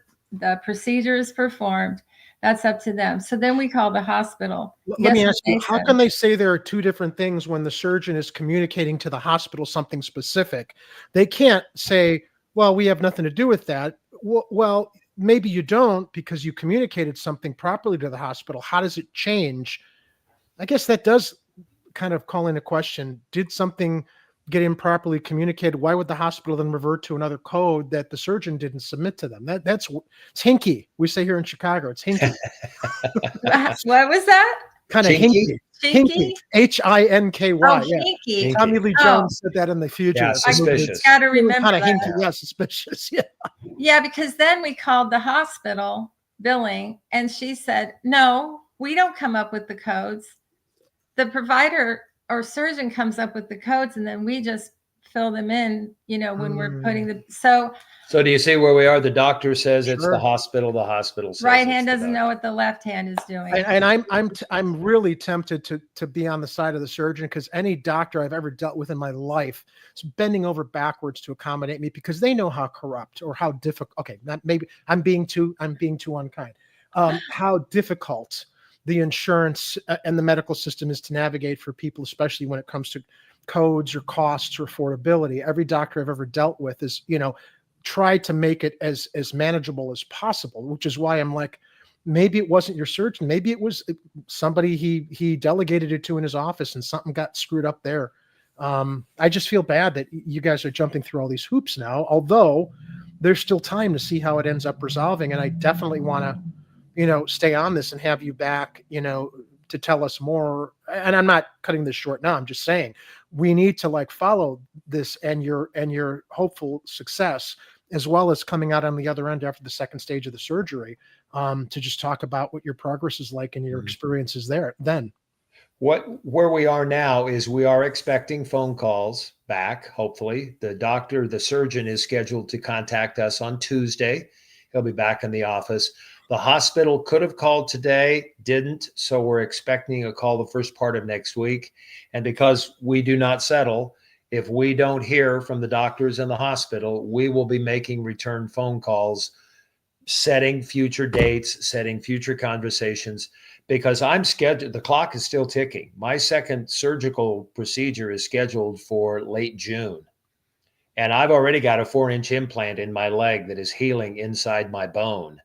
procedure is performed, that's up to them. So then we call the hospital. Let me ask you, how can they say there are two different things when the surgeon is communicating to the hospital something specific? They can't say, well, we have nothing to do with that. Well, maybe you don't because you communicated something properly to the hospital. How does it change? I guess that does kind of call into question, did something get improperly communicated? Why would the hospital then revert to another code that the surgeon didn't submit to them? It's hinky. We say here in Chicago, it's hinky. What was that? Kind of hinky. Hinky? Hinky. Oh, Yeah. hinky. Tommy Lee Jones said that in the future. Yeah, suspicious. Got to remember kind of that. hinky. Yeah, suspicious. Yeah. Yeah, because then we called the hospital billing and she said, no, we don't come up with the codes. The provider or surgeon comes up with the codes and then we just fill them in, when we're putting the, so do you see where we are? The doctor says it's Sure. the hospital says right hand doesn't know what the left hand is doing. And I'm really tempted to be on the side of the surgeon because any doctor I've ever dealt with in my life is bending over backwards to accommodate me because they know how corrupt or how difficult. Okay, maybe I'm being too unkind. How difficult the insurance and the medical system is to navigate for people, especially when it comes to codes or costs or affordability. Every doctor I've ever dealt with is, tried to make it as manageable as possible, which is why I'm like, maybe it wasn't your surgeon. Maybe it was somebody he delegated it to in his office and something got screwed up there. I just feel bad that you guys are jumping through all these hoops now, although there's still time to see how it ends up resolving. And I definitely want to, stay on this and have you back, to tell us more. And I'm not cutting this short now. I'm just saying we need to follow this and your hopeful success, as well as coming out on the other end after the second stage of the surgery, to just talk about what your progress is like and your experiences there then. Where we are now is we are expecting phone calls back. Hopefully the surgeon is scheduled to contact us on Tuesday. He'll be back in the office. The hospital could have called today, didn't. So we're expecting a call the first part of next week. And because we do not settle, if we don't hear from the doctors in the hospital, we will be making return phone calls, setting future dates, setting future conversations, because I'm scheduled. The clock is still ticking. My second surgical procedure is scheduled for late June. And I've already got a 4-inch implant in my leg that is healing inside my bone.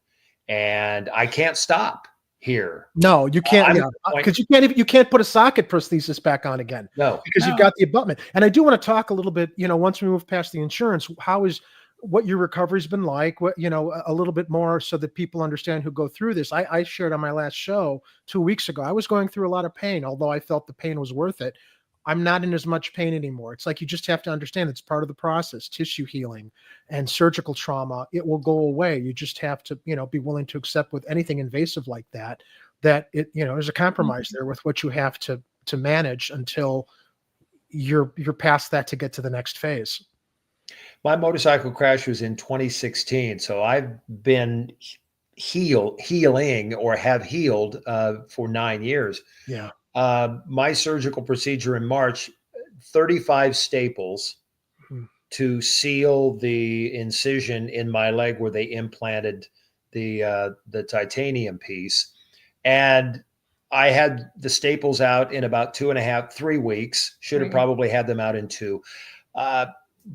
And I can't stop here. No, you can't, because you can't put a socket prosthesis back on again. No, because you've got the abutment. And I do want to talk a little bit, once we move past the insurance, what your recovery's been like, a little bit more so that people understand who go through this. I shared on my last show 2 weeks ago, I was going through a lot of pain, although I felt the pain was worth it. I'm not in as much pain anymore. It's like you just have to understand it's part of the process. Tissue healing and surgical trauma, it will go away. You just have to, be willing to accept with anything invasive like that it, there's a compromise there with what you have to manage until you're past that to get to the next phase. My motorcycle crash was in 2016. So I've been healing or have healed for 9 years. Yeah. My surgical procedure in March, 35 staples to seal the incision in my leg where they implanted the titanium piece. And I had the staples out in about 3 weeks. Should have probably had them out in 2.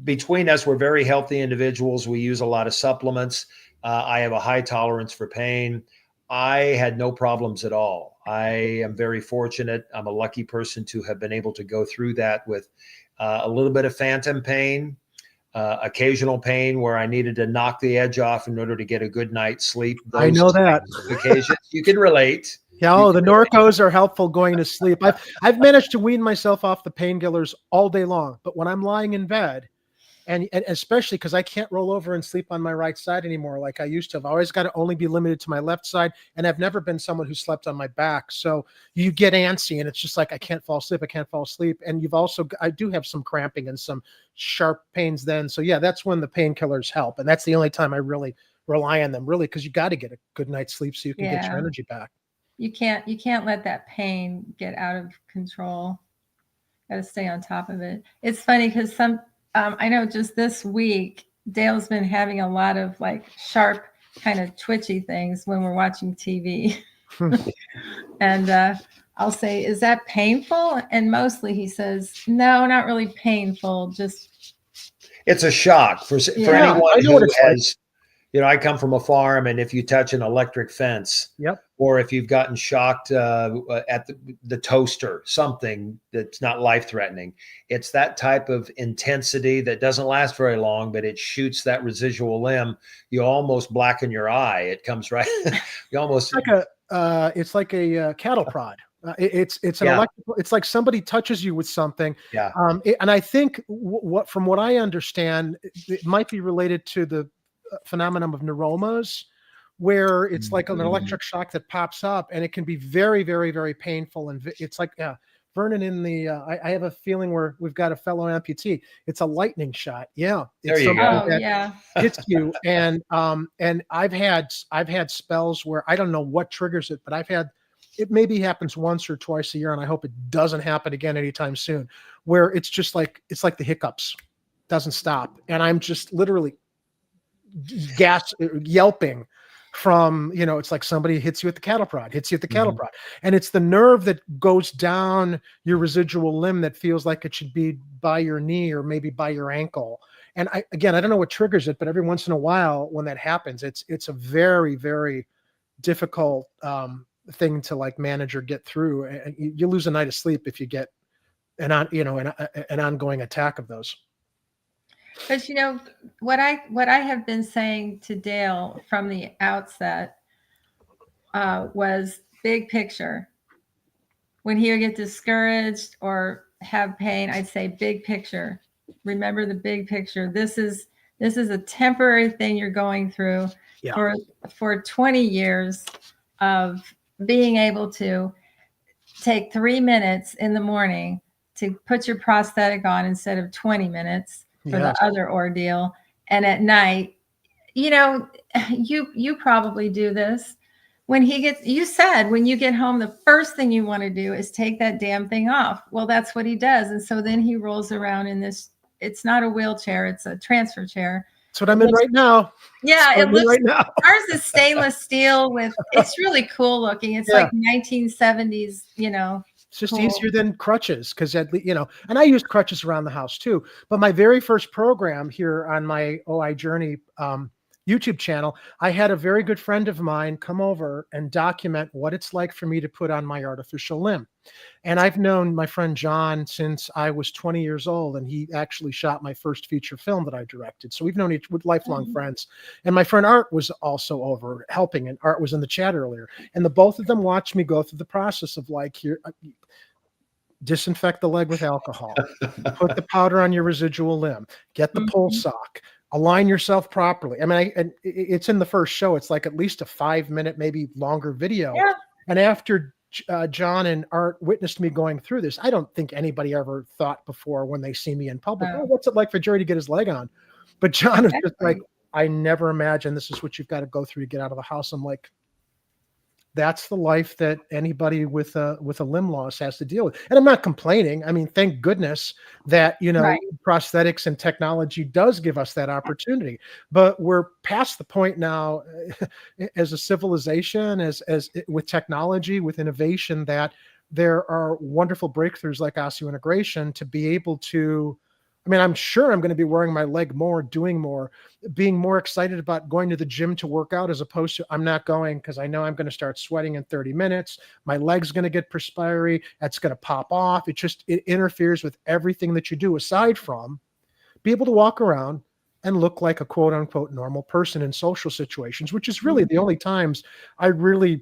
Between us, we're very healthy individuals. We use a lot of supplements. I have a high tolerance for pain. I had no problems at all. I am very fortunate. I'm a lucky person to have been able to go through that with a little bit of phantom pain, occasional pain where I needed to knock the edge off in order to get a good night's sleep. I know that. Occasions you can relate. Yeah, oh, the Norcos are helpful going to sleep. I've managed to wean myself off the painkillers all day long, but when I'm lying in bed, and especially because I can't roll over and sleep on my right side anymore like I used to. I've always got to only be limited to my left side, and I've never been someone who slept on my back. So you get antsy, and it's just like I can't fall asleep. I can't fall asleep. And I do have some cramping and some sharp pains then. So yeah, that's when the painkillers help, and that's the only time I really rely on them, really, because you got to get a good night's sleep so you can get your energy back. You can't let that pain get out of control. Got to stay on top of it. It's funny because I know just this week, Dale's been having a lot of like sharp kind of twitchy things when we're watching TV. And I'll say, is that painful? And mostly he says, no, not really painful. Just. It's a shock for anyone who has, I come from a farm, and if you touch an electric fence, or if you've gotten shocked at the toaster, something that's not life-threatening, it's that type of intensity that doesn't last very long, but it shoots that residual limb. You almost blacken your eye. It comes right. You almost it's like a cattle prod. It's an electrical. It's like somebody touches you with something. Yeah. And I think from what I understand, it might be related to the phenomenon of neuromas, where it's like an electric shock that pops up, and it can be very, very, very painful. And it's like, Vernon, in the I have a feeling where we've got a fellow amputee. It's a lightning shot. Yeah, there you go. Hits you, and I've had spells where I don't know what triggers it, but it maybe happens once or twice a year, and I hope it doesn't happen again anytime soon, where it's just like the hiccups, doesn't stop, and I'm just literally yelping from, it's like somebody hits you at the cattle prod, and it's the nerve that goes down your residual limb that feels like it should be by your knee or maybe by your ankle. And I don't know what triggers it, but every once in a while when that happens, it's a very, very difficult thing to like manage or get through. And you lose a night of sleep if you get an ongoing attack of those. But what I have been saying to Dale from the outset was big picture. When he would get discouraged or have pain, I'd say big picture. Remember the big picture. This is a temporary thing you're going through for 20 years of being able to take 3 minutes in the morning to put your prosthetic on instead of 20 minutes. For the other ordeal. And at night, you probably do this. You said when you get home, the first thing you want to do is take that damn thing off. Well, that's what he does. And so then he rolls around in this, it's not a wheelchair, it's a transfer chair. That's what I'm in right now. Yeah, it looks, ours is stainless steel it's really cool looking. It's like 1970s, It's just easier than crutches because and I use crutches around the house too. But my very first program here on my OI Journey YouTube channel, I had a very good friend of mine come over and document what it's like for me to put on my artificial limb. And I've known my friend John since I was 20 years old, and he actually shot my first feature film that I directed. So we've known each with lifelong friends. And my friend Art was also over helping, and Art was in the chat earlier. And the both of them watched me go through the process of like, here, disinfect the leg with alcohol, put the powder on your residual limb, get the pull sock, align yourself properly. I mean, it's in the first show. It's like at least a 5-minute, maybe longer video. Yeah. And after John and Art witnessed me going through this, I don't think anybody ever thought before when they see me in public, what's it like for Jerry to get his leg on? But John was just like, I never imagined this is what you've got to go through to get out of the house. I'm like, that's the life that anybody with a limb loss has to deal with. And I'm not complaining. I mean, thank goodness that, prosthetics and technology does give us that opportunity. But we're past the point now as a civilization, as with technology, with innovation, that there are wonderful breakthroughs like osseointegration to be able to I mean, I'm sure I'm going to be wearing my leg more, doing more, being more excited about going to the gym to work out as opposed to I'm not going because I know I'm going to start sweating in 30 minutes. My leg's going to get perspiry. That's going to pop off. It interferes with everything that you do aside from be able to walk around and look like a quote unquote normal person in social situations, which is really the only times I really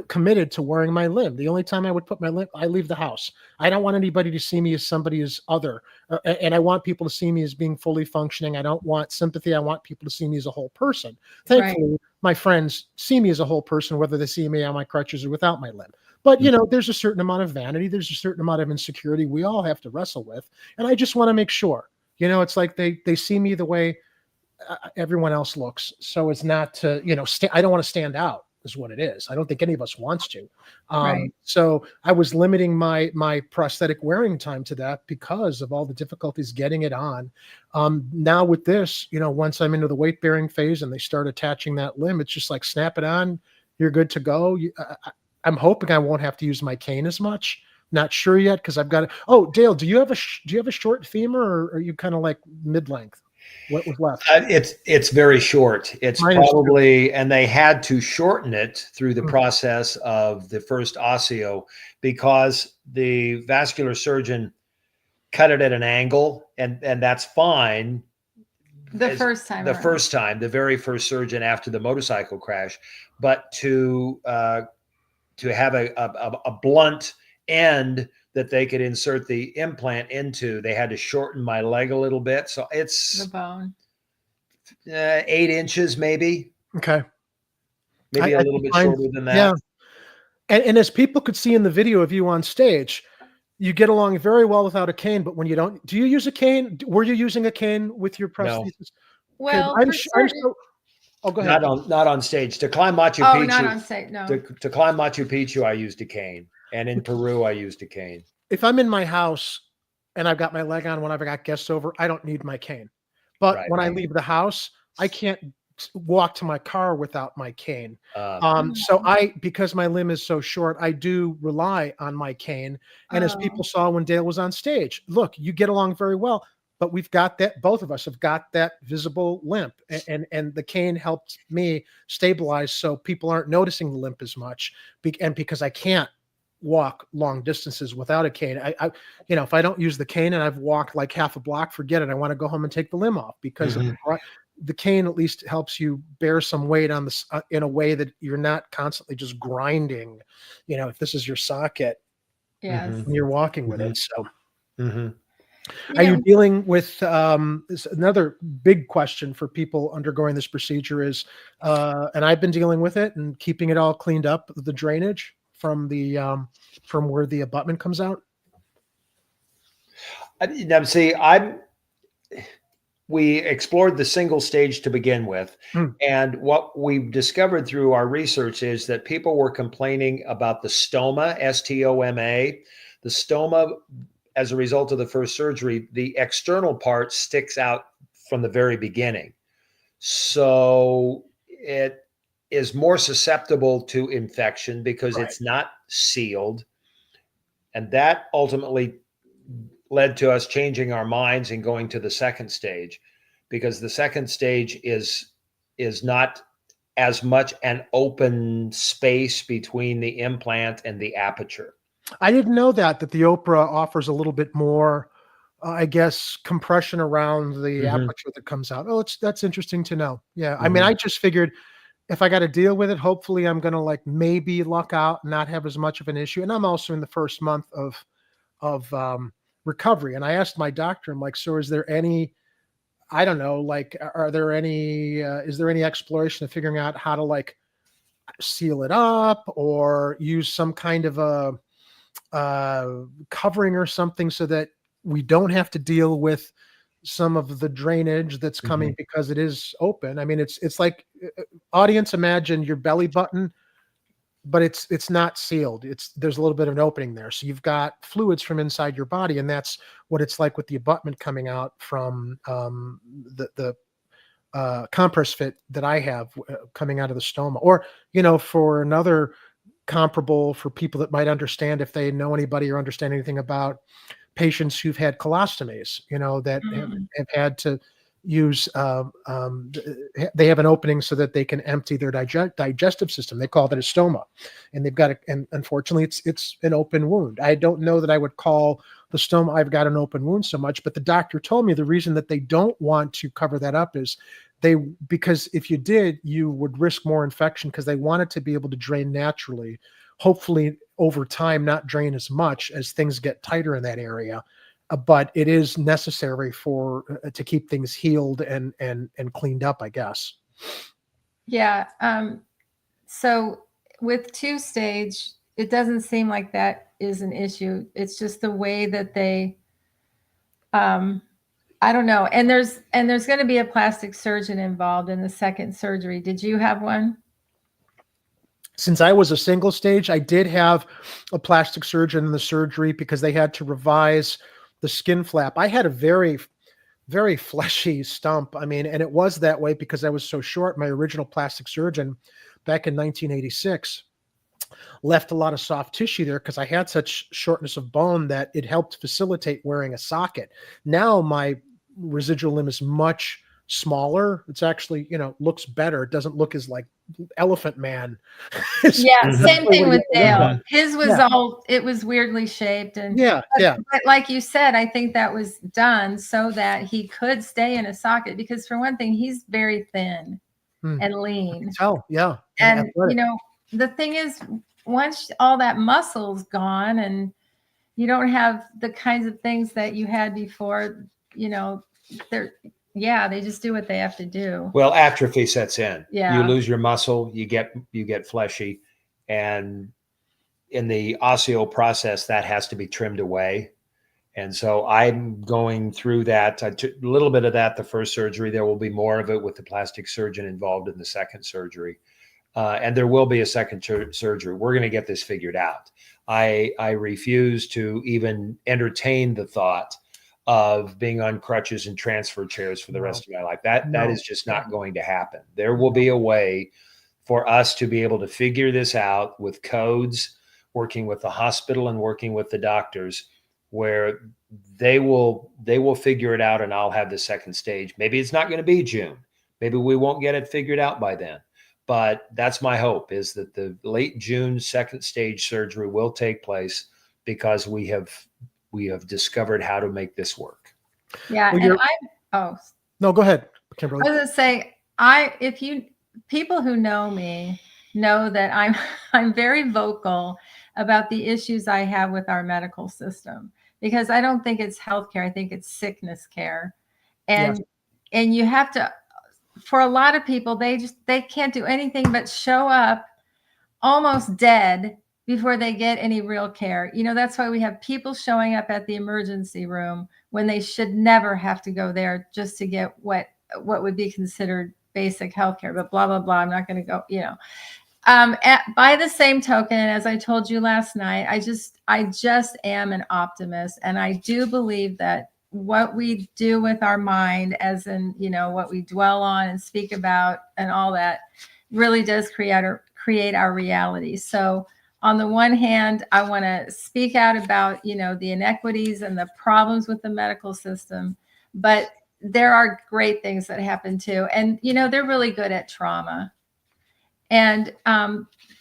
committed to wearing my limb. The only time I would put my limb, I leave the house. I don't want anybody to see me as somebody as other, and I want people to see me as being fully functioning. I don't want sympathy. I want people to see me as a whole person. Thankfully, my friends see me as a whole person, whether they see me on my crutches or without my limb. But, you know, there's a certain amount of vanity. There's a certain amount of insecurity we all have to wrestle with. And I just want to make sure, you know, it's like they see me the way everyone else looks. So it's not to, you know, I don't want to stand out is what it is. I don't think any of us wants to. So I was limiting my prosthetic wearing time to that because of all the difficulties getting it on. Now with this, you know, once I'm into the weight bearing phase and they start attaching that limb, it's just like snap it on, you're good to go. I'm hoping I won't have to use my cane as much. Not sure yet because I've got it. Oh, Dale, do you have a short femur or are you kind of like mid-length? What was left? It's very short. It's probably, and they had to shorten it through the process of the first osseo because the vascular surgeon cut it at an angle, and that's fine. The first time, the very first surgeon after the motorcycle crash, but to have a blunt end that they could insert the implant into, they had to shorten my leg a little bit. So it's the bone 8 inches, maybe. Okay. Maybe a little bit shorter than that. Yeah. And as people could see in the video of you on stage, you get along very well without a cane, but when you don't, do you use a cane? Were you using a cane with your prosthesis? No. Well, oh, go ahead. Not on stage. To climb Machu Picchu. Oh, not on stage, no. To climb Machu Picchu, I used a cane. And in Peru, I used a cane. If I'm in my house and I've got my leg on when I've got guests over, I don't need my cane. But when I leave the house, I can't walk to my car without my cane. So because my limb is so short, I do rely on my cane. And as people saw when Dale was on stage, look, you get along very well, but we've got that, both of us have got that visible limp, and the cane helped me stabilize so people aren't noticing the limp as much. And because I can't walk long distances without a cane, I you know, if I don't use the cane and I've walked like half a block, forget it. I want to go home and take the limb off because of the cane at least helps you bear some weight on this in a way that you're not constantly just grinding, you know, if this is your socket, when you're walking with it. So are you dealing with another big question for people undergoing this procedure is, and I've been dealing with it and keeping it all cleaned up, the drainage from the from where the abutment comes out? See, we explored the single stage to begin with. And what we've discovered through our research is that people were complaining about the stoma, S-T-O-M-A. The stoma, as a result of the first surgery, the external part sticks out from the very beginning. So it is more susceptible to infection because it's not sealed. And that ultimately led to us changing our minds and going to the second stage, because the second stage is not as much an open space between the implant and the aperture. I didn't know that the Oprah offers a little bit more, I guess, compression around the aperture that comes out. Oh, that's interesting to know. Yeah. I mean, I just figured if I got to deal with it, hopefully I'm going to like maybe luck out and not have as much of an issue. And I'm also in the first month of recovery. And I asked my doctor, I'm like, so is there any, I don't know, like, are there any, is there any exploration of figuring out how to like seal it up or use some kind of a covering or something so that we don't have to deal with some of the drainage that's coming because it is open. I mean, it's like, audience, imagine your belly button, but it's not sealed. There's a little bit of an opening there. So you've got fluids from inside your body. And that's what it's like with the abutment coming out from the compress fit that I have coming out of the stoma. Or, you know, for another comparable for people that might understand, if they know anybody or understand anything about patients who've had colostomies, that have had to use, they have an opening so that they can empty their digestive system. They call that a stoma, and they've got and unfortunately it's an open wound. I don't know that I would call the stoma I've got an open wound so much, but the doctor told me the reason that they don't want to cover that up is because if you did, you would risk more infection, because they want it to be able to drain naturally, hopefully over time, not drain as much as things get tighter in that area. But it is necessary to keep things healed and cleaned up, I guess. Yeah. So with 2-stage, it doesn't seem like that is an issue. It's just the way that they, I don't know. And there's going to be a plastic surgeon involved in the second surgery. Did you have one? Since I was a single stage, I did have a plastic surgeon in the surgery because they had to revise the skin flap. I had a very, very fleshy stump. I mean, and it was that way because I was so short. My original plastic surgeon back in 1986 left a lot of soft tissue there because I had such shortness of bone that it helped facilitate wearing a socket. Now my residual limb is much smaller. It's actually, looks better. It doesn't look as like elephant man. Yeah, same thing with Dale. His was it was weirdly shaped, and but like you said, I think that was done so that he could stay in a socket, because for one thing, he's very thin and lean. Oh, yeah. And the thing is, once all that muscle's gone and you don't have the kinds of things that you had before, they just do what they have to do. Well, atrophy sets in. Yeah. You lose your muscle, you get fleshy, and in the osseo process, that has to be trimmed away. And so I'm going through that. I took a little bit of that the first surgery. There will be more of it with the plastic surgeon involved in the second surgery. And there will be a second surgery. We're going to get this figured out. I refuse to even entertain the thought of being on crutches and transfer chairs for the rest of my life. That is just not going to happen. There will be a way for us to be able to figure this out with codes, working with the hospital and working with the doctors, where they will figure it out, and I'll have the second stage. Maybe it's not going to be June. Maybe we won't get it figured out by then. But that's my hope, is that the late June second stage surgery will take place, because we have discovered how to make this work. Yeah. No, go ahead, Kimberly. I was going to say, people who know me know that I'm very vocal about the issues I have with our medical system, because I don't think it's healthcare. I think it's sickness care. And you have to, for a lot of people, they can't do anything but show up almost dead before they get any real care. That's why we have people showing up at the emergency room when they should never have to go there just to get what would be considered basic healthcare, but blah, blah, blah. I'm not going to go, by the same token, as I told you last night, I just am an optimist. And I do believe that what we do with our mind, as in, what we dwell on and speak about and all that, really does create our reality. So on the one hand, I want to speak out about, the inequities and the problems with the medical system, but there are great things that happen too. And, they're really good at trauma. And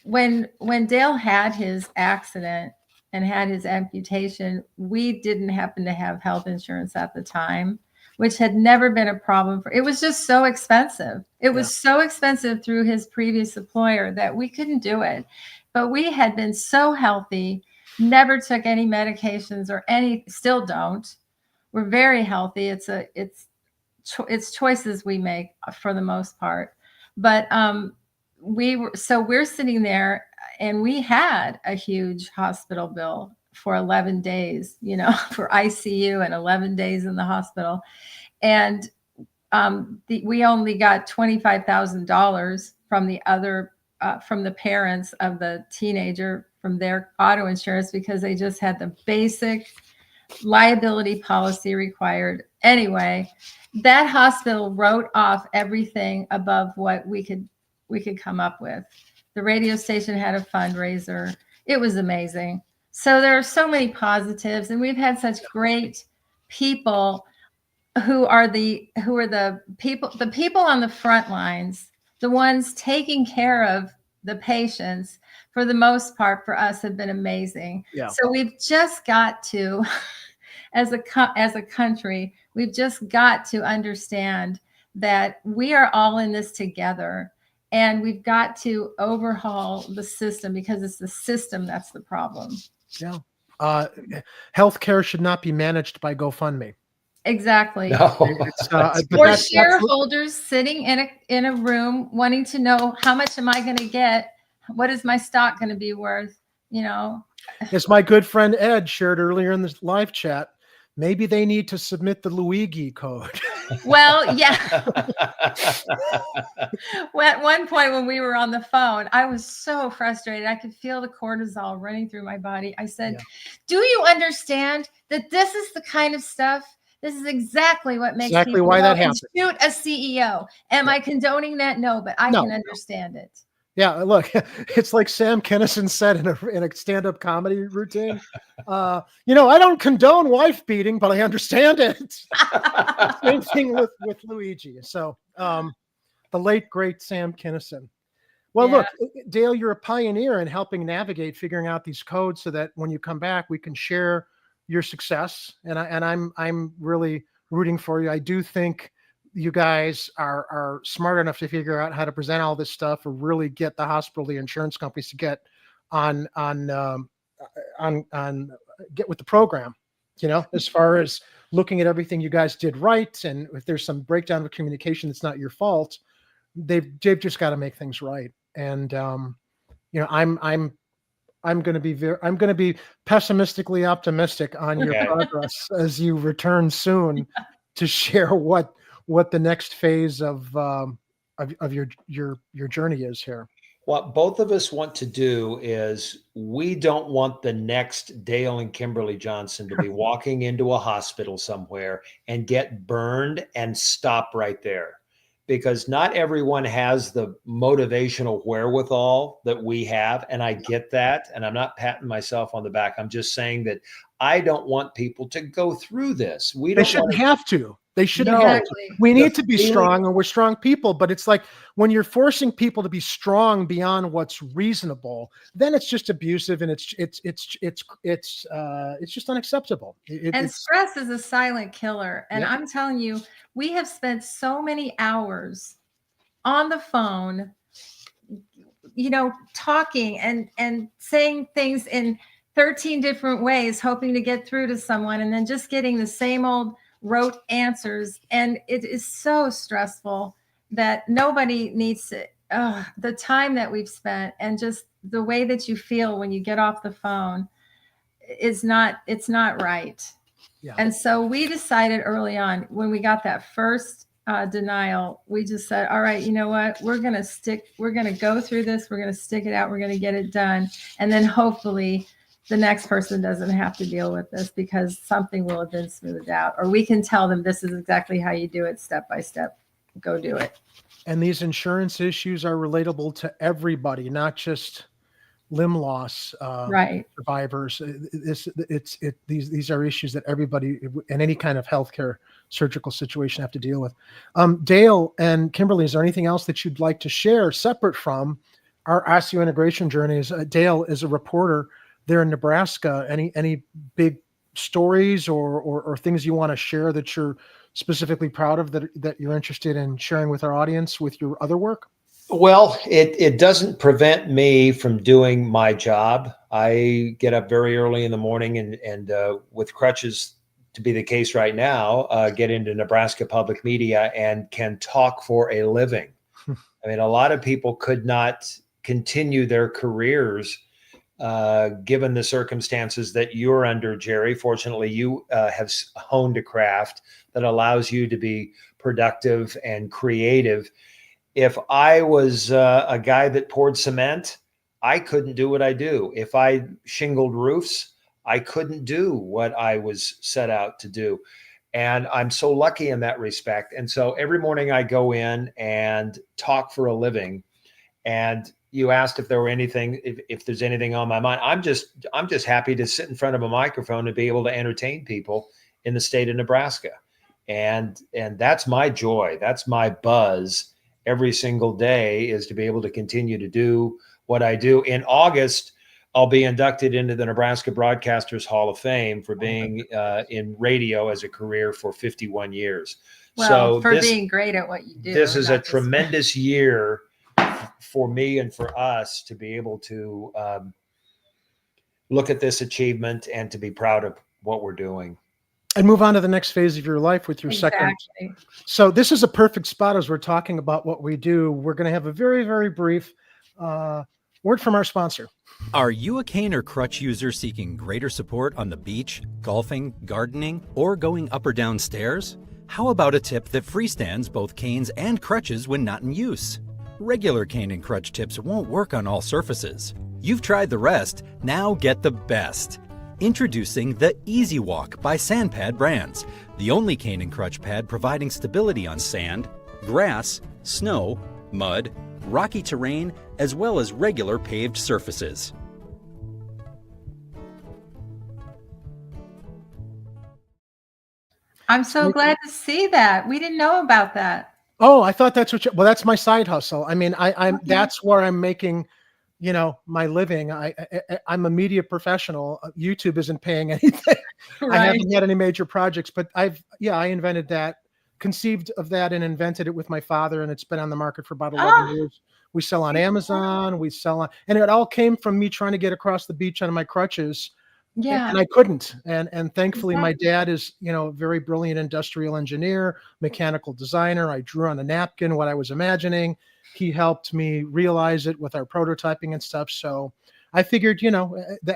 when Dale had his accident and had his amputation, we didn't happen to have health insurance at the time, which had never been a problem it was just so expensive. It was so expensive through his previous employer that we couldn't do it. But we had been so healthy, never took any medications still don't. We're very healthy. It's choices we make for the most part. But we're sitting there, and we had a huge hospital bill for 11 days, for ICU, and 11 days in the hospital. And we only got $25,000 from the other, from the parents of the teenager, from their auto insurance, because they just had the basic liability policy required. Anyway, that hospital wrote off everything above what we could come up with. The radio station had a fundraiser. It was amazing. So there are so many positives, and we've had such great people who are the people on the front lines, the ones taking care of the patients, for the most part, for us, have been amazing. Yeah. So we've just got to, as a country, we've just got to understand that we are all in this together, and we've got to overhaul the system, because it's the system that's the problem. Yeah. Healthcare should not be managed by GoFundMe. Exactly. No. It's, but Or that's shareholders sitting in a room wanting to know, how much am I going to get? What is my stock going to be worth? You know, as my good friend Ed shared earlier in this live chat. Maybe they need to submit the Luigi code. well, yeah. Well, at one point when we were on the phone, I was so frustrated. I could feel the cortisol running through my body. I said, Yeah. do you understand that this is the kind of stuff? This is exactly what makes Exactly people why go that and happened. shoot a CEO. Am I condoning that? No, but I No. can understand it. Yeah, look, it's like Sam Kinison said in a stand-up comedy routine. I don't condone wife beating, but I understand it. Same thing with Luigi. So, the late great Sam Kinison. Well, Yeah. look, Dale, you're a pioneer in helping navigate figuring out these codes so that when you come back, we can share your success. And I'm really rooting for you. I do think you guys are smart enough to figure out how to present all this stuff, or really get the hospital, the insurance companies to get on get with the program. As far as looking at everything you guys did right, and if there's some breakdown of communication that's not your fault, they've just got to make things right. And I'm going to be pessimistically optimistic on your Okay. progress as you return soon to share what the next phase of your journey is here. What both of us want to do is, we don't want the next Dale and Kimberly Johnson to be walking into a hospital somewhere and get burned and stop right there. Because not everyone has the motivational wherewithal that we have. And I get that. And I'm not patting myself on the back. I'm just saying that I don't want people to go through this. They shouldn't have to. They shouldn't No. have to. Exactly. We The need to be feeling- strong, and we're strong people. But it's like, when you're forcing people to be strong beyond what's reasonable, then it's just abusive, and it's just unacceptable. And stress is a silent killer. And Yeah. I'm telling you, we have spent so many hours on the phone, talking and saying things in 13 different ways, hoping to get through to someone, and then just getting the same old rote answers. And it is so stressful that nobody needs to, the time that we've spent, and just the way that you feel when you get off the phone it's not right. Yeah. And so we decided early on, when we got that first denial, we just said, all right, you know what, we're going to go through this. We're going to stick it out. We're going to get it done. And then hopefully the next person doesn't have to deal with this, because something will have been smoothed out, or we can tell them, this is exactly how you do it, step by step. Go do it. And these insurance issues are relatable to everybody, not just limb loss Right. survivors. These are issues that everybody in any kind of healthcare surgical situation have to deal with. Dale and Kimberly, is there anything else that you'd like to share separate from our osseointegration journeys? Dale is a reporter there in Nebraska. Any big stories or things you want to share that you're specifically proud of, that you're interested in sharing with our audience with your other work? Well, it doesn't prevent me from doing my job. I get up very early in the morning and with crutches to be the case right now, get into Nebraska Public Media and can talk for a living. I mean, a lot of people could not continue their careers given the circumstances that you're under, Jerry. Fortunately, you have honed a craft that allows you to be productive and creative. If I was a guy that poured cement, I couldn't do what I do. If I shingled roofs, I couldn't do what I was set out to do. And I'm so lucky in that respect. And so every morning I go in and talk for a living. And you asked if there were anything, if there's anything on my mind. I'm just happy to sit in front of a microphone and be able to entertain people in the state of Nebraska. And that's my joy. That's my buzz every single day, is to be able to continue to do what I do. In August, I'll be inducted into the Nebraska Broadcasters Hall of Fame for being in radio as a career for 51 years. Well, So for being great at what you do. this is a not just- tremendous year for me and for us to be able to look at this achievement and to be proud of what we're doing. And move on to the next phase of your life with your second. So this is a perfect spot as we're talking about what we do. We're going to have a very, very brief word from our sponsor. Are you a cane or crutch user seeking greater support on the beach, golfing, gardening, or going up or down stairs? How about a tip that freestands both canes and crutches when not in use? Regular cane and crutch tips won't work on all surfaces. You've tried the rest, now get the best. Introducing the Easy Walk by Sandpad Brands, the only cane and crutch pad providing stability on sand, grass, snow, mud, rocky terrain, as well as regular paved surfaces. I'm so glad to see that. We didn't know about that. Oh, I thought that's what well, that's my side hustle. I mean, I'm that's where I'm making, my living. I'm a media professional. YouTube isn't paying anything. Right. I haven't had any major projects, but I invented that, conceived of that, and invented it with my father, and it's been on the market for about 11 years. We sell on Amazon, and it all came from me trying to get across the beach on my crutches. Yeah. And I couldn't. And thankfully my dad is, a very brilliant industrial engineer, mechanical designer. I drew on a napkin what I was imagining. He helped me realize it with our prototyping and stuff. So I figured,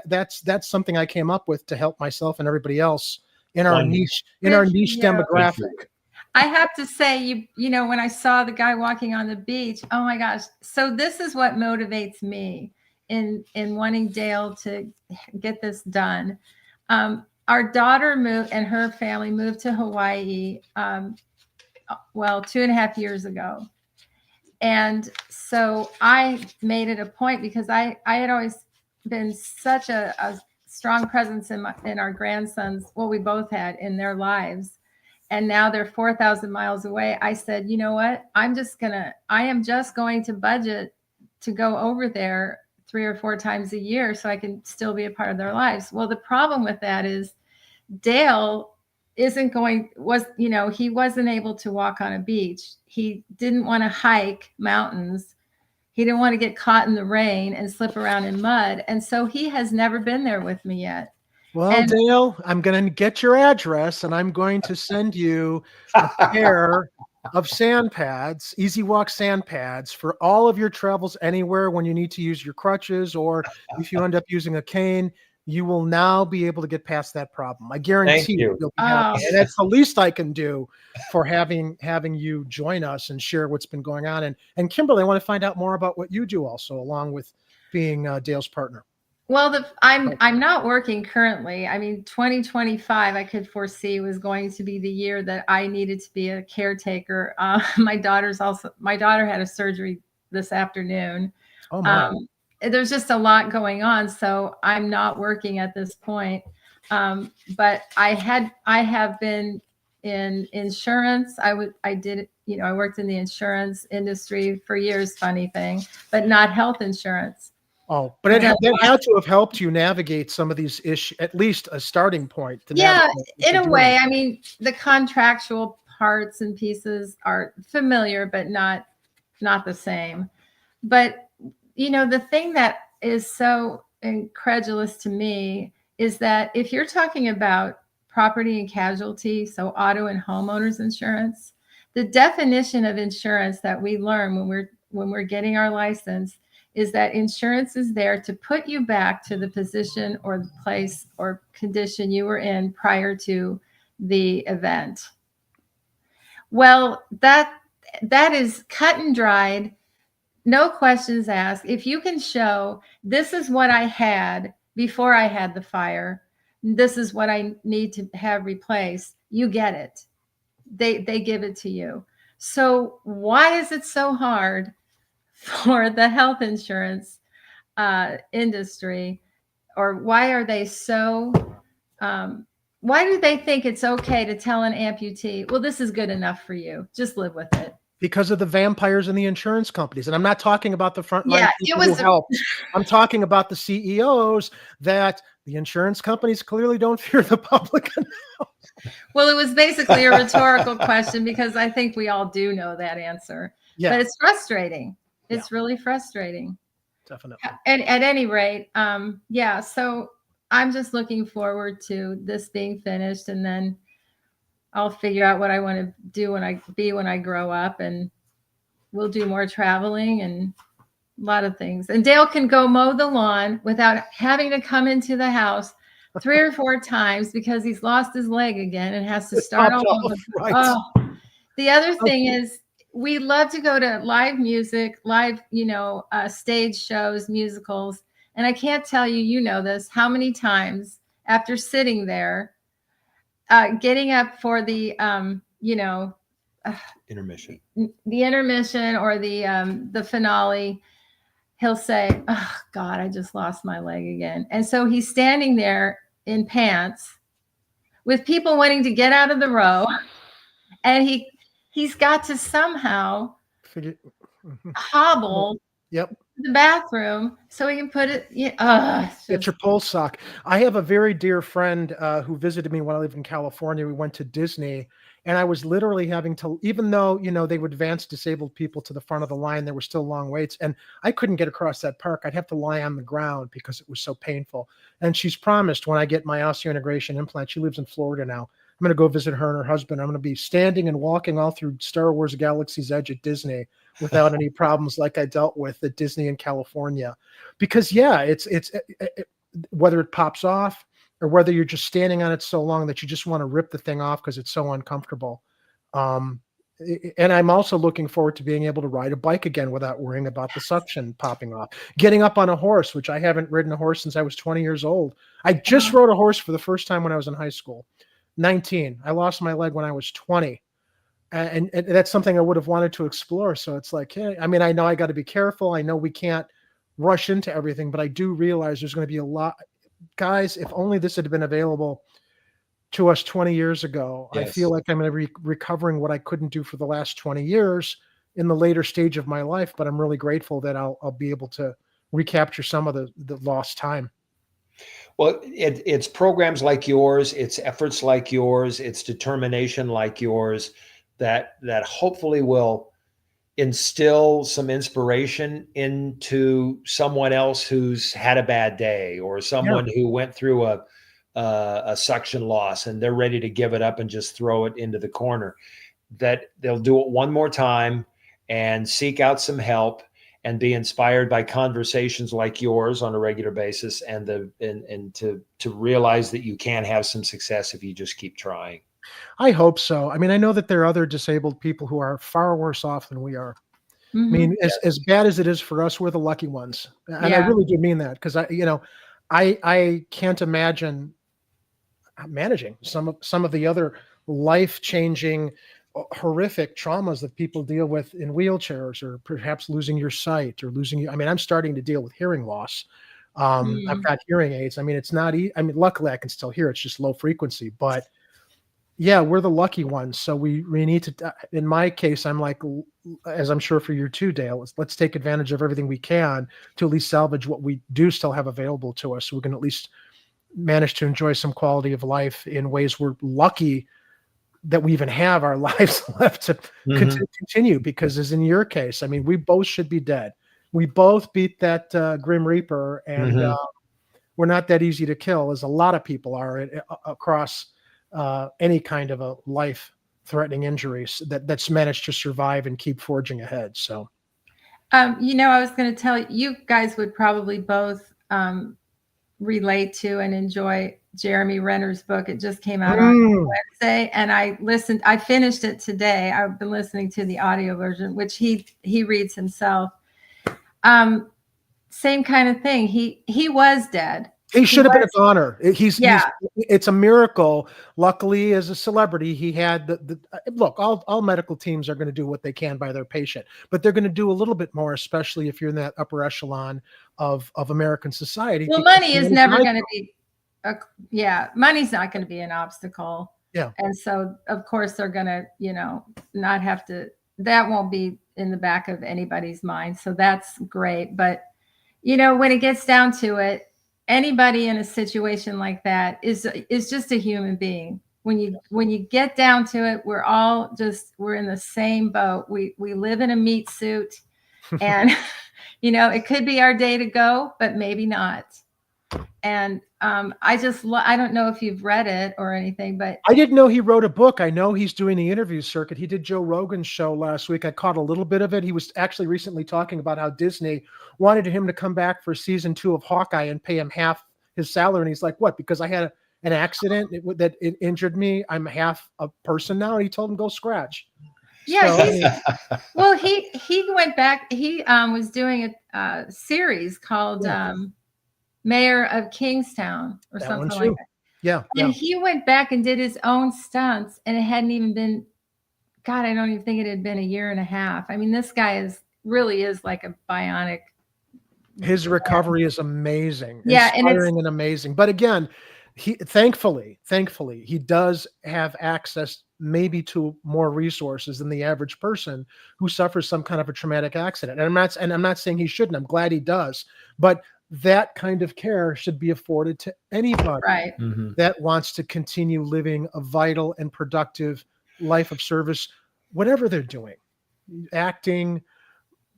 that's something I came up with to help myself and everybody else in our niche, demographic. I have to say, when I saw the guy walking on the beach, oh my gosh. So this is what motivates me in wanting Dale to get this done. Our daughter moved, and her family moved to Hawaii, 2.5 years ago. And so I made it a point, because I had always been such a strong presence in our grandsons. Well, we both had in their lives. And now they're 4,000 miles away. I said, you know what? I am just going to budget to go over there 3 or 4 times a year so I can still be a part of their lives. Well, the problem with that is Dale he wasn't able to walk on a beach. He didn't want to hike mountains. He didn't want to get caught in the rain and slip around in mud. And so he has never been there with me yet. Well, Dale, I'm going to get your address, and I'm going to send you a pair of sand pads, Easy Walk sand pads, for all of your travels anywhere when you need to use your crutches, or if you end up using a cane, you will now be able to get past that problem. I guarantee you'll be happy. And that's the least I can do for having you join us and share what's been going on. And Kimberly, I want to find out more about what you do also, along with being Dale's partner. Well, I'm not working currently. I mean, 2025, I could foresee was going to be the year that I needed to be a caretaker. My daughter had a surgery this afternoon. Oh my. There's just a lot going on, so I'm not working at this point. But I have been in insurance. I worked in the insurance industry for years. Funny thing, but not health insurance. Oh, but it had to have helped you navigate some of these issues, at least a starting point. In a way. I mean, the contractual parts and pieces are familiar, but not the same. But, the thing that is so incredulous to me is that if you're talking about property and casualty, so auto and homeowners insurance, the definition of insurance that we learn when we're getting our license is that insurance is there to put you back to the position or the place or condition you were in prior to the event. Well, that is cut and dried, no questions asked. If you can show this is what I had before I had the fire, this is what I need to have replaced, you get it. They give it to you. So why is it so hard for the health insurance industry, or why are they so, why do they think it's okay to tell an amputee, well, this is good enough for you, just live with it? Because of the vampires in the insurance companies. And I'm not talking about the frontline Yeah, people who help. I'm talking about the CEOs that the insurance companies clearly don't fear the public enough. Well, it was basically a rhetorical question because I think we all do know that answer. Yeah, But it's frustrating. It's really frustrating. definitely. And at any rate, yeah, so I'm just looking forward to this being finished, and then I'll figure out what I want to do when I grow up, and we'll do more traveling and a lot of things. And Dale can go mow the lawn without having to come into the house 3 or 4 times because he's lost his leg again and has to start all over. Right. Oh, the other thing is we love to go to live music, live, stage shows, musicals. And I can't tell you, you know this, how many times after sitting there, getting up for the, Intermission. the intermission or the finale, he'll say, oh God, I just lost my leg again. And so he's standing there in pants with people wanting to get out of the row. And he's got to somehow hobble Yep. to the bathroom so he can put it. Get your pulse sock. I have a very dear friend who visited me when I lived in California. We went to Disney, and I was literally having to, even though, they would advance disabled people to the front of the line, there were still long waits, and I couldn't get across that park. I'd have to lie on the ground because it was so painful. And she's promised when I get my osseointegration implant, she lives in Florida now, I'm going to go visit her and her husband. I'm going to be standing and walking all through Star Wars Galaxy's Edge at Disney without any problems like I dealt with at Disney in California. Because it's whether it pops off or whether you're just standing on it so long that you just want to rip the thing off because it's so uncomfortable. And I'm also looking forward to being able to ride a bike again without worrying about the suction popping off. Getting up on a horse, which I haven't ridden a horse since I was 20 years old. I just rode a horse for the first time when I was in high school. 19. I lost my leg when I was 20. And that's something I would have wanted to explore. So it's like, hey, I mean, I know I got to be careful. I know we can't rush into everything, but I do realize there's going to be a lot. Guys, if only this had been available to us 20 years ago, Yes. I feel like I'm going to be recovering what I couldn't do for the last 20 years in the later stage of my life. But I'm really grateful that I'll be able to recapture some of the lost time. Well, it's programs like yours, it's efforts like yours, it's determination like yours that hopefully will instill some inspiration into someone else who's had a bad day, or someone who went through a suction loss and they're ready to give it up and just throw it into the corner. That they'll do it one more time and seek out some help and be inspired by conversations like yours on a regular basis, and to realize that you can have some success if you just keep trying. I hope so. I mean, I know that there are other disabled people who are far worse off than we are. Mm-hmm. I mean, as bad as it is for us, we're the lucky ones. And I really do mean that, because I can't imagine managing some of the other life-changing, horrific traumas that people deal with in wheelchairs, or perhaps losing your sight or I mean, I'm starting to deal with hearing loss. I've got hearing aids. I mean, it's not I mean, luckily I can still hear. It's just low frequency, but yeah, we're the lucky ones. So we need to, in my case, I'm like, as I'm sure for you too, Dale, let's take advantage of everything we can to at least salvage what we do still have available to us, so we can at least manage to enjoy some quality of life in ways we're lucky that we even have our lives left to continue. Because as in your case, I mean, we both should be dead. We both beat that Grim Reaper, and we're not that easy to kill as a lot of people are across any kind of a life-threatening injuries that's managed to survive and keep forging ahead. So, I was going to tell you guys would probably both relate to and enjoy Jeremy Renner's book. It just came out on Wednesday, and I finished it today. I've been listening to the audio version, which he reads himself. Same kind of thing. He was dead. He should have been a goner. Yeah. It's a miracle. Luckily, as a celebrity, he had look, all medical teams are going to do what they can by their patient, but they're going to do a little bit more, especially if you're in that upper echelon of American society. Well, money is never going to be, money's not going to be an obstacle. Yeah. And so, of course, they're going to, not have to, that won't be in the back of anybody's mind. So that's great. But, when it gets down to it, anybody in a situation like that is just a human being. When you get down to it, we're in the same boat. We live in a meat suit, and it could be our day to go, but maybe not. And I don't know if you've read it or anything, but I didn't know he wrote a book. I know he's doing the interview circuit. He did Joe Rogan's show last week. I caught a little bit of it. He was actually recently talking about how Disney wanted him to come back for season 2 of Hawkeye and pay him half his salary. And he's like, what? Because I had an accident that injured me. I'm half a person now. And he told him, go scratch. Yeah. Well, he went back. He was doing a series called Mayor of Kingstown or something like that. Yeah. And he went back and did his own stunts, and it hadn't even been, God, I don't even think it had been a year and a half. I mean, this guy really is like a bionic. His recovery is amazing. Yeah. Inspiring and amazing. But again, he thankfully, he does have access maybe to more resources than the average person who suffers some kind of a traumatic accident. And I'm not saying he shouldn't. I'm glad he does. But that kind of care should be afforded to anybody that wants to continue living a vital and productive life of service, whatever they're doing, acting,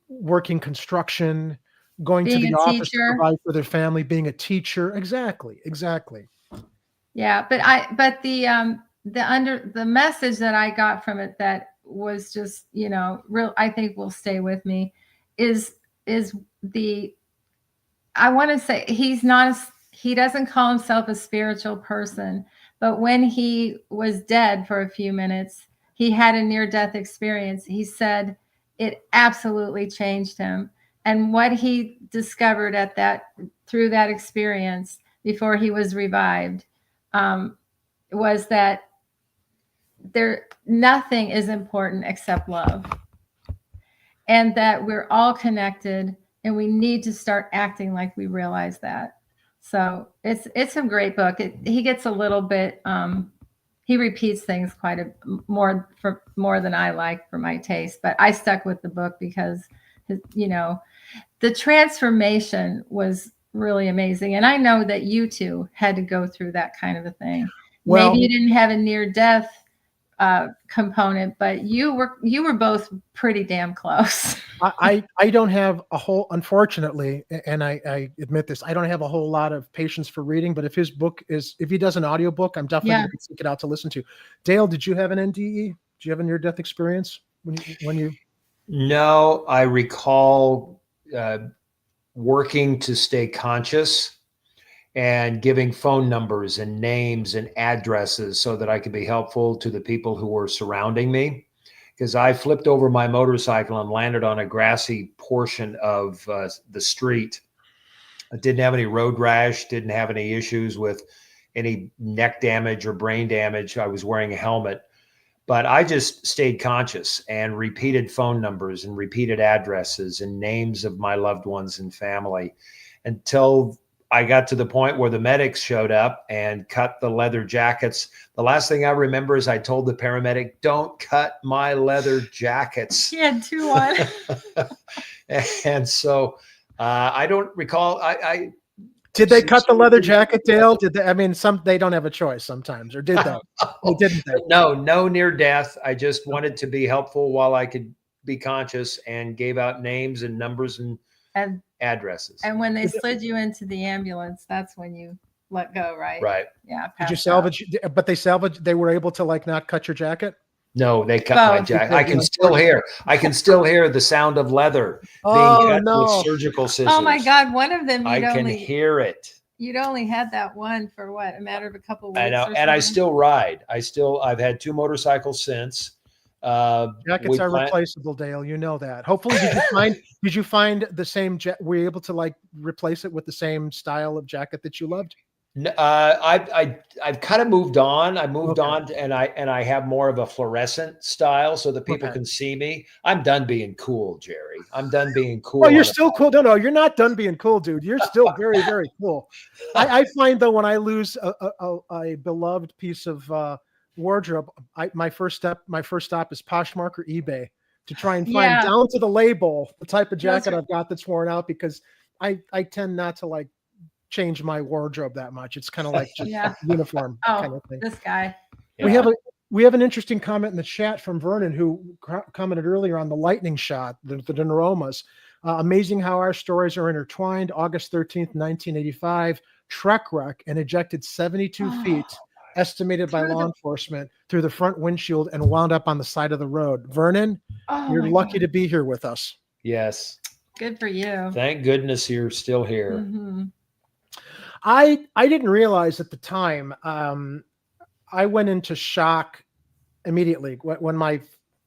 working construction, going to the office to provide for their family, being a teacher. Exactly. Yeah. But the message that I got from it that was just, real, I think will stay with me is I want to say he doesn't call himself a spiritual person, but when he was dead for a few minutes, he had a near-death experience. He said it absolutely changed him. And what he discovered through that experience before he was revived, was that nothing is important except love, and that we're all connected. And we need to start acting like we realize that. So it's a great book. He gets a little bit, he repeats things quite more than I like for my taste. But I stuck with the book because, the transformation was really amazing. And I know that you two had to go through that kind of a thing. Well, maybe you didn't have a near-death component, but you were both pretty damn close. I don't have a whole, unfortunately, and I admit this, I don't have a whole lot of patience for reading, but if he does an audiobook, I'm definitely going to seek it out to listen to. Dale, did you have an NDE? Did you have a near-death experience when you? No, I recall working to stay conscious and giving phone numbers and names and addresses so that I could be helpful to the people who were surrounding me. Because I flipped over my motorcycle and landed on a grassy portion of the street. I didn't have any road rash, didn't have any issues with any neck damage or brain damage. I was wearing a helmet, but I just stayed conscious and repeated phone numbers and repeated addresses and names of my loved ones and family until I got to the point where the medics showed up and cut the leather jackets. The last thing I remember is I told the paramedic, "Don't cut my leather jackets." He had 2 on. And so I don't recall. Did they cut the leather jacket, Dale? Did they? I mean, they don't have a choice sometimes, or did they? They didn't. No near death. I just wanted to be helpful while I could be conscious, and gave out names and numbers and addresses. And when they slid you into the ambulance, that's when you let go, right? Right. Yeah. Did you salvage? But they were able to not cut your jacket? No, they cut my jacket. I can still hear the sound of leather being cut with surgical scissors. Oh my God. One of them, I can hear it. You'd only had that one for what? A matter of a couple of weeks. I know. And I still ride. I've had 2 motorcycles since. Jackets we are plan- replaceable, Dale. You know that. Hopefully, did you find the same were you able to like replace it with the same style of jacket that you loved? I've kind of moved on. I moved Okay. on, and I have more of a fluorescent style so that people Okay. can see me. I'm done being cool, Jerry. I'm done being cool. Well, you're still cool. No, you're not done being cool, dude. You're still very, very cool. I find though when I lose a beloved piece of wardrobe, my first stop is Poshmark or eBay to try and find Yeah. down to the label the type of jacket Those are- I've got that's worn out, because I tend not to like change my wardrobe that much. It's kind of like just Yeah. uniform kind Oh, of thing. this guy. Yeah. We have an interesting comment in the chat from Vernon, who commented earlier on the lightning shot, the neuromas. Amazing how our stories are intertwined. August 13th, 1985, truck wreck and ejected 72 feet, estimated by law enforcement, through the front windshield and wound up on the side of the road. Vernon, Oh, you're my lucky God. to be here with us. Yes. Good for you. Thank goodness you're still here. Mhm. I didn't realize at the time. I went into shock immediately when my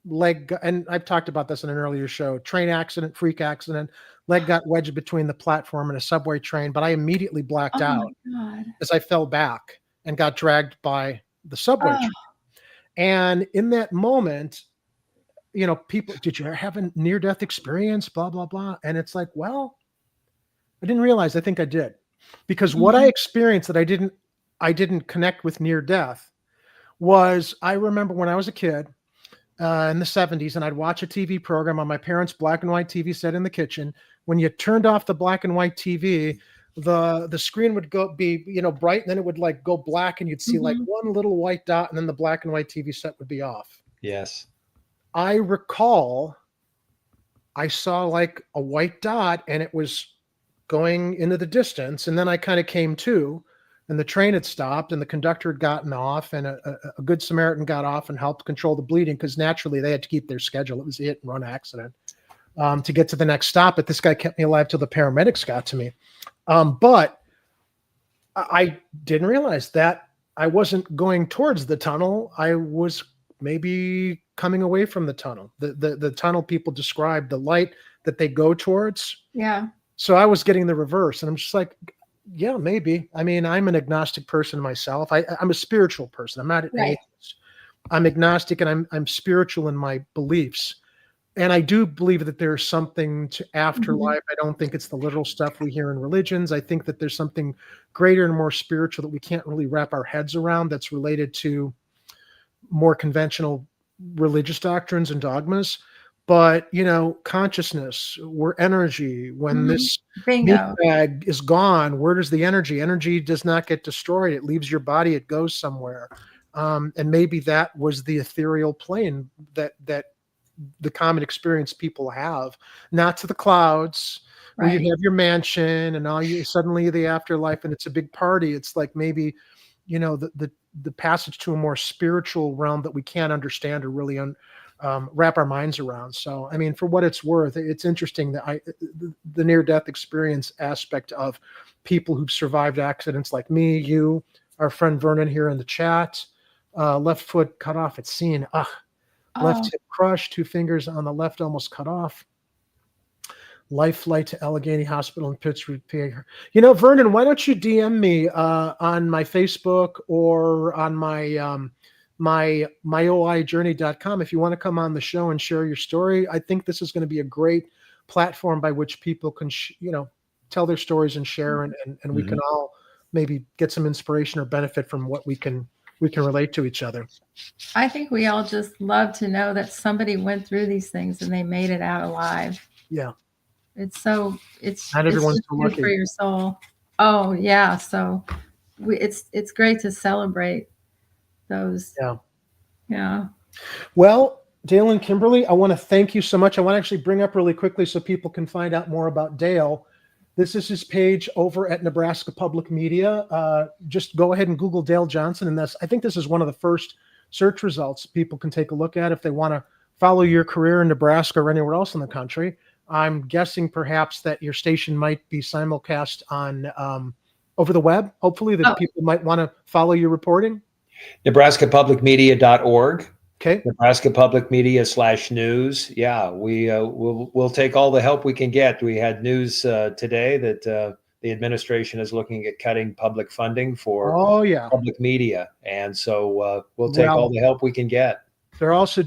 leg and I've talked about this in an earlier show. Train accident, freak accident. Leg got wedged between the platform and a subway train, but I immediately blacked Oh out my God. as I fell back and got dragged by the subway Oh. train. And in that moment, people, did you have a near-death experience? Blah, blah, blah. And it's like, well, I didn't realize. I think I did. Because what I experienced that I didn't connect with near death was, I remember when I was a kid in the 70s, and I'd watch a TV program on my parents' black and white TV set in the kitchen. When you turned off the black and white TV, the screen would be bright, and then it would like go black, and you'd see like one little white dot, and then the black and white TV set would be off. Yes. I recall I saw like a white dot, and it was going into the distance, and then I kind of came to, and the train had stopped, and the conductor had gotten off, and a good Samaritan got off and helped control the bleeding, because naturally they had to keep their schedule. It was a hit and run accident to get to the next stop. But this guy kept me alive till the paramedics got to me. But I didn't realize that I wasn't going towards the tunnel. I was maybe coming away from the tunnel. The tunnel people describe the light that they go towards. Yeah. So I was getting the reverse, and I'm just like, yeah, maybe. I mean, I'm an agnostic person myself. I'm a spiritual person. I'm not an atheist. I'm agnostic, and I'm spiritual in my beliefs. And I do believe that there's something to afterlife. I don't think it's the literal stuff we hear in religions. I think that there's something greater and more spiritual that we can't really wrap our heads around, that's related to more conventional religious doctrines and dogmas. But, consciousness, we're energy. When this meat Bingo. bag is gone, where does the energy? Energy does not get destroyed. It leaves your body. It goes somewhere. And maybe that was the ethereal plane that the common experience people have, not to the clouds, where Right. you have your mansion and all suddenly the afterlife, and it's a big party. It's like maybe, the passage to a more spiritual realm that we can't understand or really wrap our minds around. So, I mean, for what it's worth, it's interesting that the near-death experience aspect of people who've survived accidents like me, you, our friend Vernon here in the chat, left foot cut off at scene. Left hip crushed, 2 fingers on the left almost cut off. Life flight to Allegheny Hospital in Pittsburgh, PA. Vernon, why don't you DM me on my Facebook or on my myoijourney.com if you want to come on the show and share your story. I think this is going to be a great platform by which people can, tell their stories and share, and we can all maybe get some inspiration or benefit from what we can relate to each other. I think we all just love to know that somebody went through these things and they made it out alive. Yeah. It's Not everyone's everyone's so good lucky. for your soul. Oh yeah. So it's great to celebrate those. Yeah. Yeah. Well, Dale and Kimberly, I want to thank you so much. I want to actually bring up really quickly so people can find out more about Dale. This is his page over at Nebraska Public Media. Just go ahead and Google Dale Johnson, and I think this is one of the first search results people can take a look at if they want to follow your career in Nebraska or anywhere else in the country. I'm guessing perhaps that your station might be simulcast on over the web. Hopefully that people might want to follow your reporting. NebraskaPublicMedia.org. Okay. Nebraska Public Media /news. Yeah, we'll take all the help we can get. We had news today that the administration is looking at cutting public funding for Oh yeah. public media, and so we'll take Well, all the help we can get. they're also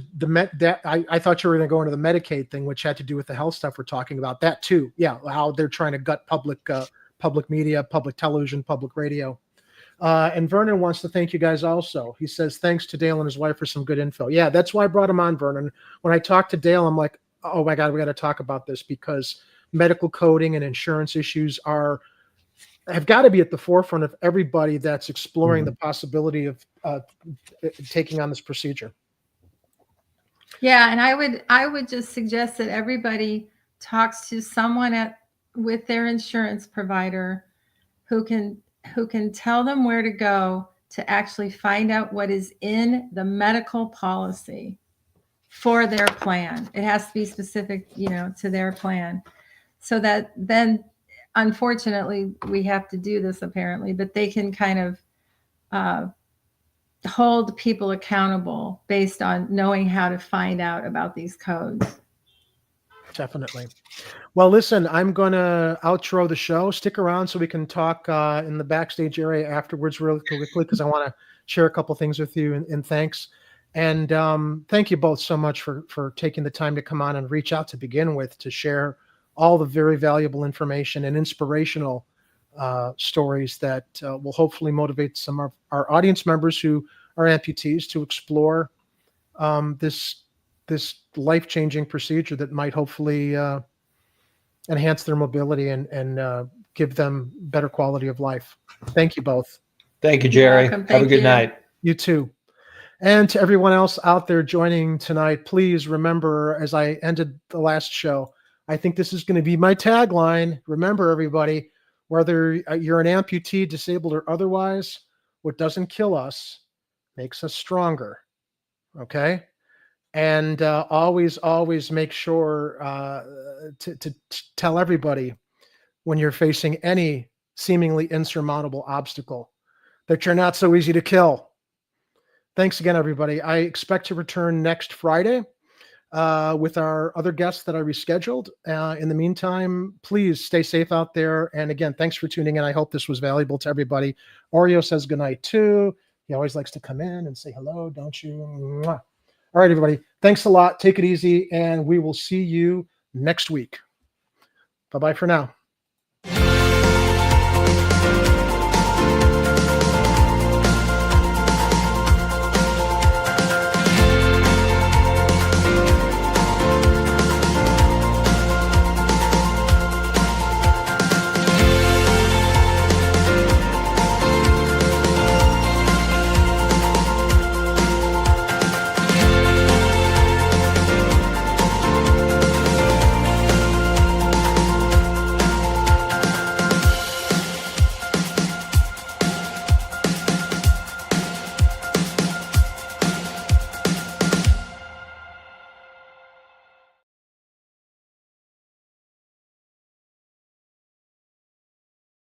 I thought you were going to go into the Medicaid thing, which had to do with the health stuff we're talking about. That too. Yeah, how they're trying to gut public media, public television, public radio. And Vernon wants to thank you guys also. He says, thanks to Dale and his wife for some good info. Yeah, that's why I brought him on, Vernon. When I talked to Dale, I'm like, oh my God, we got to talk about this, because medical coding and insurance issues have got to be at the forefront of everybody that's exploring the possibility of taking on this procedure. Yeah, and I would just suggest that everybody talks to someone with their insurance provider who can tell them where to go to actually find out what is in the medical policy for their plan. It has to be specific, to their plan. So that then, unfortunately, we have to do this apparently, but they can kind of hold people accountable based on knowing how to find out about these codes. Definitely. Well, listen, I'm going to outro the show. Stick around so we can talk in the backstage area afterwards really quickly, because I want to share a couple things with you, and thanks. And thank you both so much for taking the time to come on and reach out to begin with, to share all the very valuable information and inspirational stories that will hopefully motivate some of our audience members who are amputees to explore this life-changing procedure that might hopefully enhance their mobility and give them better quality of life. Thank you both. Thank you, Jerry. You're welcome. Have a Thank good you. night. You too. And to everyone else out there joining tonight, please remember, as I ended the last show, I think this is going to be my tagline. Remember, everybody, whether you're an amputee, disabled, or otherwise, what doesn't kill us makes us stronger. Okay? And always make sure to tell everybody when you're facing any seemingly insurmountable obstacle that you're not so easy to kill. Thanks again, everybody. I expect to return next Friday with our other guests that I rescheduled. In the meantime, please stay safe out there. And again, thanks for tuning in. I hope this was valuable to everybody. Oreo says goodnight too. He always likes to come in and say hello, don't you? Mwah. All right, everybody. Thanks a lot. Take it easy, and we will see you next week. Bye-bye for now.